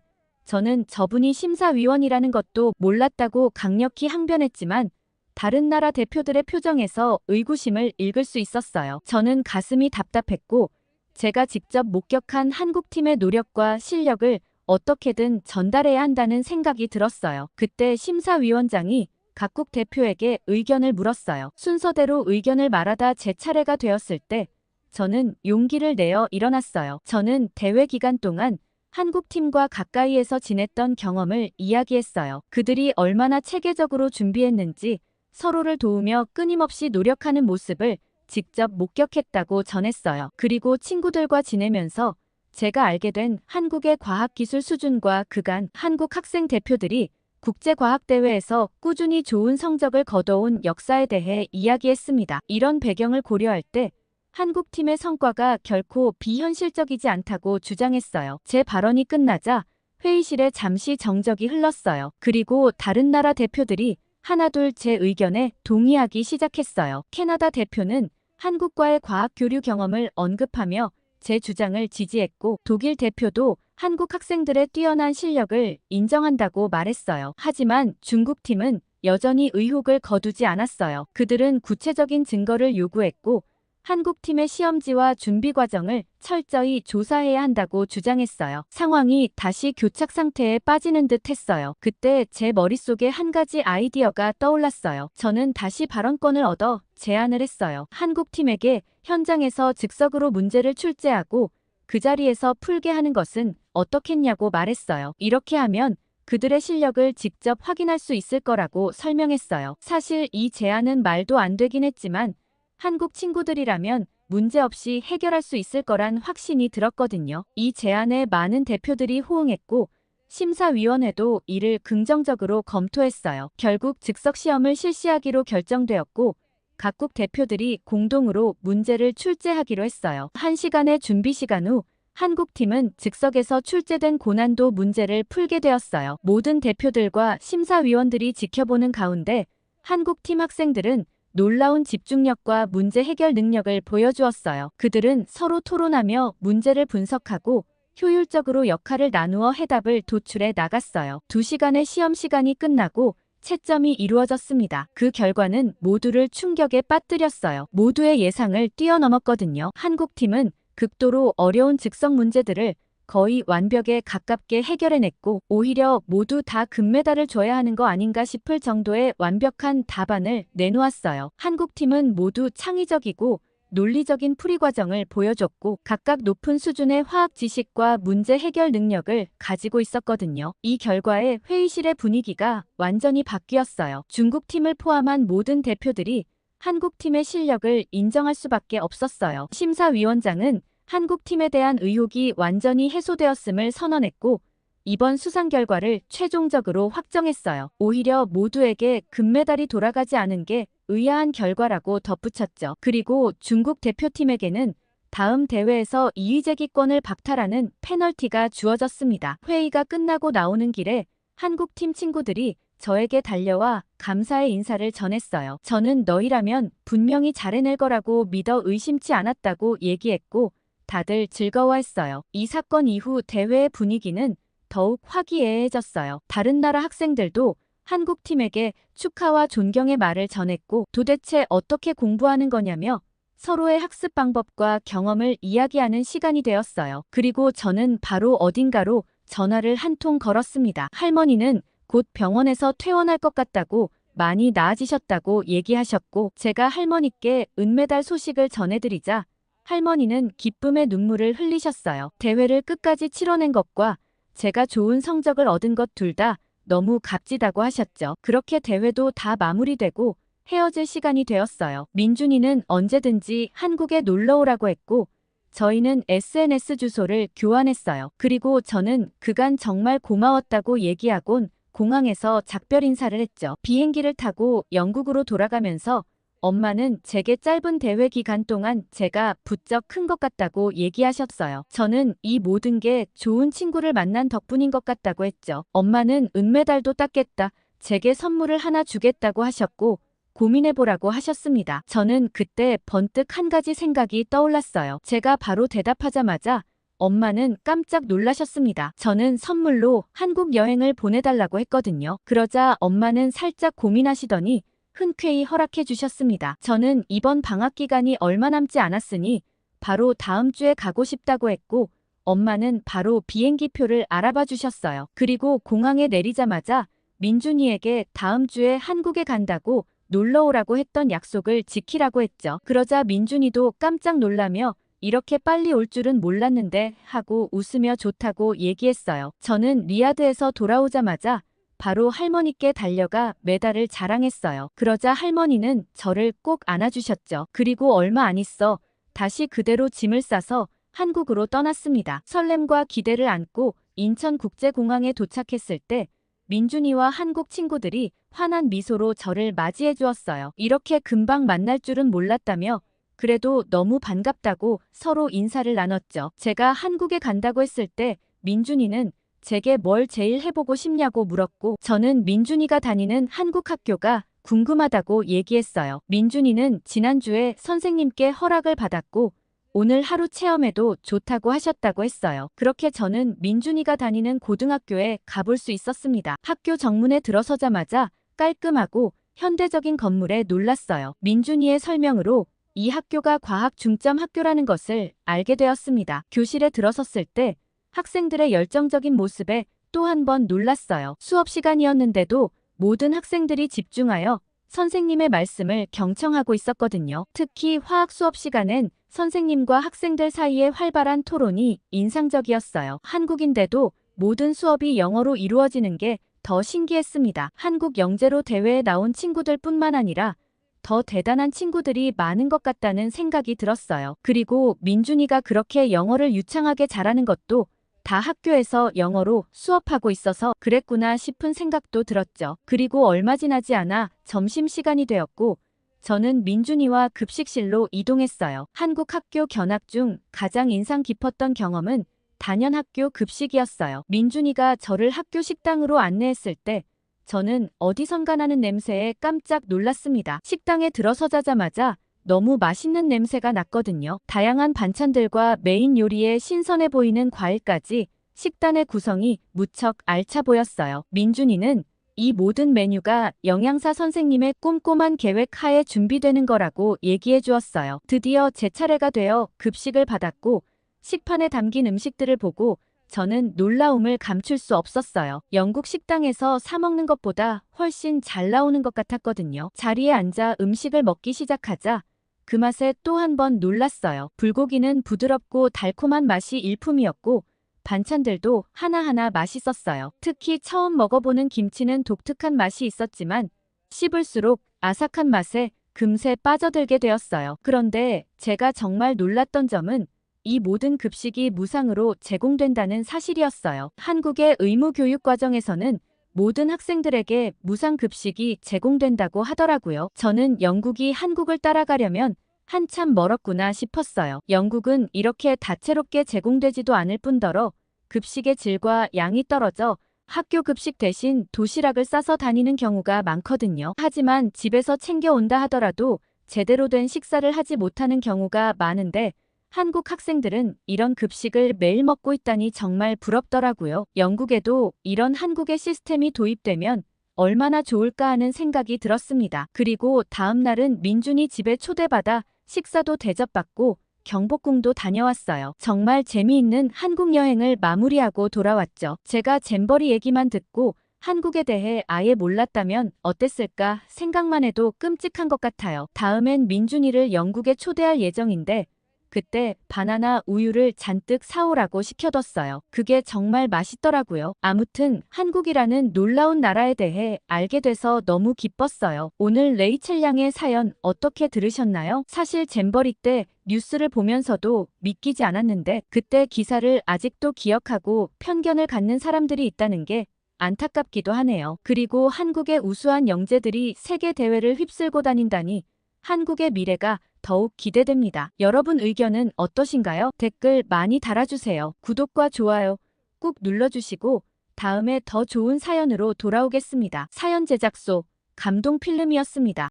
저는 저분이 심사위원이라는 것도 몰랐다고 강력히 항변했지만 다른 나라 대표들의 표정에서 의구심을 읽을 수 있었어요. 저는 가슴이 답답했고 제가 직접 목격한 한국팀의 노력과 실력을 어떻게든 전달해야 한다는 생각이 들었어요. 그때 심사위원장이 각국 대표에게 의견을 물었어요. 순서대로 의견을 말하다 제 차례가 되었을 때 저는 용기를 내어 일어났어요. 저는 대회 기간 동안 한국팀과 가까이에서 지냈던 경험을 이야기했어요. 그들이 얼마나 체계적으로 준비했는지 서로를 도우며 끊임없이 노력하는 모습을 직접 목격했다고 전했어요. 그리고 친구들과 지내면서 제가 알게 된 한국의 과학기술 수준과 그간 한국 학생 대표들이 국제과학대회에서 꾸준히 좋은 성적을 거둬온 역사에 대해 이야기했습니다. 이런 배경을 고려할 때 한국팀의 성과가 결코 비현실적이지 않다고 주장했어요. 제 발언이 끝나자 회의실에 잠시 정적이 흘렀어요. 그리고 다른 나라 대표들이 하나둘 제 의견에 동의하기 시작했어요. 캐나다 대표는 한국과의 과학 교류 경험을 언급하며 제 주장을 지지했고 독일 대표도 한국 학생들의 뛰어난 실력을 인정한다고 말했어요. 하지만 중국팀은 여전히 의혹을 거두지 않았어요. 그들은 구체적인 증거를 요구했고 한국팀의 시험지와 준비 과정을 철저히 조사해야 한다고 주장했어요. 상황이 다시 교착 상태에 빠지는 듯 했어요. 그때 제 머릿속에 한 가지 아이디어가 떠올랐어요. 저는 다시 발언권을 얻어 제안을 했어요. 한국팀에게 현장에서 즉석으로 문제를 출제하고 그 자리에서 풀게 하는 것은 어떻겠냐고 말했어요. 이렇게 하면 그들의 실력을 직접 확인할 수 있을 거라고 설명했어요. 사실 이 제안은 말도 안 되긴 했지만 한국 친구들이라면 문제없이 해결할 수 있을 거란 확신이 들었거든요. 이 제안에 많은 대표들이 호응했고 심사위원회도 이를 긍정적으로 검토했어요. 결국 즉석 시험을 실시하기로 결정되었고 각국 대표들이 공동으로 문제를 출제하기로 했어요. 1시간의 준비 시간 후 한국팀은 즉석에서 출제된 고난도 문제를 풀게 되었어요. 모든 대표들과 심사위원들이 지켜보는 가운데 한국팀 학생들은 놀라운 집중력과 문제 해결 능력을 보여주었어요. 그들은 서로 토론하며 문제를 분석하고 효율적으로 역할을 나누어 해답을 도출해 나갔어요. 2시간의 시험 시간이 끝나고 채점이 이루어졌습니다. 그 결과는 모두를 충격에 빠뜨렸어요. 모두의 예상을 뛰어넘었거든요. 한국팀은 극도로 어려운 즉석 문제들을 거의 완벽에 가깝게 해결해냈고 오히려 모두 다 금메달을 줘야 하는 거 아닌가 싶을 정도의 완벽한 답안을 내놓았어요. 한국팀은 모두 창의적이고 논리적인 풀이 과정을 보여줬고 각각 높은 수준의 화학 지식과 문제 해결 능력을 가지고 있었거든요. 이 결과에 회의실의 분위기가 완전히 바뀌었어요. 중국팀을 포함한 모든 대표들이 한국팀의 실력을 인정할 수밖에 없었어요. 심사위원장은 한국팀에 대한 의혹이 완전히 해소되었음을 선언했고 이번 수상 결과를 최종적으로 확정했어요. 오히려 모두에게 금메달이 돌아가지 않은 게 의아한 결과라고 덧붙였죠. 그리고 중국 대표팀에게는 다음 대회에서 이의제기권을 박탈하는 페널티가 주어졌습니다. 회의가 끝나고 나오는 길에 한국팀 친구들이 저에게 달려와 감사의 인사를 전했어요. 저는 너희라면 분명히 잘해낼 거라고 믿어 의심치 않았다고 얘기했고 다들 즐거워했어요. 이 사건 이후 대회의 분위기는 더욱 화기애애해졌어요. 다른 나라 학생들도 한국팀에게 축하와 존경의 말을 전했고 도대체 어떻게 공부하는 거냐며 서로의 학습 방법과 경험을 이야기하는 시간이 되었어요. 그리고 저는 바로 어딘가로 전화를 한 통 걸었습니다. 할머니는 곧 병원에서 퇴원할 것 같다고 많이 나아지셨다고 얘기하셨고 제가 할머니께 은메달 소식을 전해드리자 할머니는 기쁨의 눈물을 흘리셨어요. 대회를 끝까지 치러낸 것과 제가 좋은 성적을 얻은 것 둘 다 너무 값지다고 하셨죠. 그렇게 대회도 다 마무리되고 헤어질 시간이 되었어요. 민준이는 언제든지 한국에 놀러 오라고 했고 저희는 SNS 주소를 교환했어요. 그리고 저는 그간 정말 고마웠다고 얘기하곤 공항에서 작별 인사를 했죠. 비행기를 타고 영국으로 돌아가면서 엄마는 제게 짧은 대회 기간 동안 제가 부쩍 큰 것 같다고 얘기하셨어요. 저는 이 모든 게 좋은 친구를 만난 덕분인 것 같다고 했죠. 엄마는 은메달도 땄겠다. 제게 선물을 하나 주겠다고 하셨고 고민해보라고 하셨습니다. 저는 그때 번뜩 한 가지 생각이 떠올랐어요. 제가 바로 대답하자마자 엄마는 깜짝 놀라셨습니다. 저는 선물로 한국 여행을 보내달라고 했거든요. 그러자 엄마는 살짝 고민하시더니 흔쾌히 허락해 주셨습니다. 저는 이번 방학 기간이 얼마 남지 않았으니 바로 다음 주에 가고 싶다고 했고 엄마는 바로 비행기표를 알아봐 주셨어요. 그리고 공항에 내리자마자 민준이에게 다음 주에 한국에 간다고 놀러 오라고 했던 약속을 지키라고 했죠. 그러자 민준이도 깜짝 놀라며 이렇게 빨리 올 줄은 몰랐는데 하고 웃으며 좋다고 얘기했어요. 저는 리야드에서 돌아오자마자 바로 할머니께 달려가 메달을 자랑했어요. 그러자 할머니는 저를 꼭 안아주셨죠. 그리고 얼마 안 있어 다시 그대로 짐을 싸서 한국으로 떠났습니다. 설렘과 기대를 안고 인천국제공항에 도착했을 때 민준이와 한국 친구들이 환한 미소로 저를 맞이해 주었어요. 이렇게 금방 만날 줄은 몰랐다며 그래도 너무 반갑다고 서로 인사를 나눴죠. 제가 한국에 간다고 했을 때 민준이는 제게 뭘 제일 해보고 싶냐고 물었고 저는 민준이가 다니는 한국 학교가 궁금하다고 얘기했어요. 민준이는 지난주에 선생님께 허락을 받았고 오늘 하루 체험해도 좋다고 하셨다고 했어요. 그렇게 저는 민준이가 다니는 고등학교에 가볼 수 있었습니다. 학교 정문에 들어서자마자 깔끔하고 현대적인 건물에 놀랐어요. 민준이의 설명으로 이 학교가 과학 중점 학교라는 것을 알게 되었습니다. 교실에 들어섰을 때 학생들의 열정적인 모습에 또 한 번 놀랐어요. 수업 시간이었는데도 모든 학생들이 집중하여 선생님의 말씀을 경청하고 있었거든요. 특히 화학 수업 시간엔 선생님과 학생들 사이의 활발한 토론이 인상적이었어요. 한국인데도 모든 수업이 영어로 이루어지는 게 더 신기했습니다. 한국 영재로 대회에 나온 친구들 뿐만 아니라 더 대단한 친구들이 많은 것 같다는 생각이 들었어요. 그리고 민준이가 그렇게 영어를 유창하게 잘하는 것도 다 학교에서 영어로 수업하고 있어서 그랬구나 싶은 생각도 들었죠. 그리고 얼마 지나지 않아 점심시간이 되었고 저는 민준이와 급식실로 이동했어요. 한국 학교 견학 중 가장 인상 깊었던 경험은 단연학교 급식이었어요. 민준이가 저를 학교 식당으로 안내했을 때 저는 어디선가 나는 냄새에 깜짝 놀랐습니다. 식당에 들어서자마자 너무 맛있는 냄새가 났거든요. 다양한 반찬들과 메인 요리에 신선해 보이는 과일까지 식단의 구성이 무척 알차 보였어요. 민준이는 이 모든 메뉴가 영양사 선생님의 꼼꼼한 계획 하에 준비되는 거라고 얘기해 주었어요. 드디어 제 차례가 되어 급식을 받았고 식판에 담긴 음식들을 보고 저는 놀라움을 감출 수 없었어요. 영국 식당에서 사 먹는 것보다 훨씬 잘 나오는 것 같았거든요. 자리에 앉아 음식을 먹기 시작하자 그 맛에 또 한 번 놀랐어요. 불고기는 부드럽고 달콤한 맛이 일품이었고 반찬들도 하나하나 맛있었어요. 특히 처음 먹어보는 김치는 독특한 맛이 있었지만 씹을수록 아삭한 맛에 금세 빠져들게 되었어요. 그런데 제가 정말 놀랐던 점은 이 모든 급식이 무상으로 제공된다는 사실이었어요. 한국의 의무 교육 과정에서는 모든 학생들에게 무상 급식이 제공된다고 하더라고요. 저는 영국이 한국을 따라가려면 한참 멀었구나 싶었어요. 영국은 이렇게 다채롭게 제공되지도 않을 뿐더러 급식의 질과 양이 떨어져 학교 급식 대신 도시락을 싸서 다니는 경우가 많거든요. 하지만 집에서 챙겨온다 하더라도 제대로 된 식사를 하지 못하는 경우가 많은데 한국 학생들은 이런 급식을 매일 먹고 있다니 정말 부럽더라고요. 영국에도 이런 한국의 시스템이 도입되면 얼마나 좋을까 하는 생각이 들었습니다. 그리고 다음 날은 민준이 집에 초대받아 식사도 대접받고 경복궁도 다녀왔어요. 정말 재미있는 한국 여행을 마무리하고 돌아왔죠. 제가 잼버리 얘기만 듣고 한국에 대해 아예 몰랐다면 어땠을까 생각만 해도 끔찍한 것 같아요. 다음엔 민준이를 영국에 초대할 예정인데 그때 바나나 우유를 잔뜩 사오라고 시켜뒀어요. 그게 정말 맛있더라고요. 아무튼 한국이라는 놀라운 나라에 대해 알게 돼서 너무 기뻤어요. 오늘 레이첼 양의 사연 어떻게 들으셨나요? 사실 잼버리 때 뉴스를 보면서도 믿기지 않았는데 그때 기사를 아직도 기억하고 편견을 갖는 사람들이 있다는 게 안타깝기도 하네요. 그리고 한국의 우수한 영재들이 세계 대회를 휩쓸고 다닌다니 한국의 미래가 더욱 기대됩니다. 여러분 의견은 어떠신가요? 댓글 많이 달아주세요. 구독과 좋아요 꾹 눌러주시고 다음에 더 좋은 사연으로 돌아오겠습니다. 사연 제작소 감동필름이었습니다.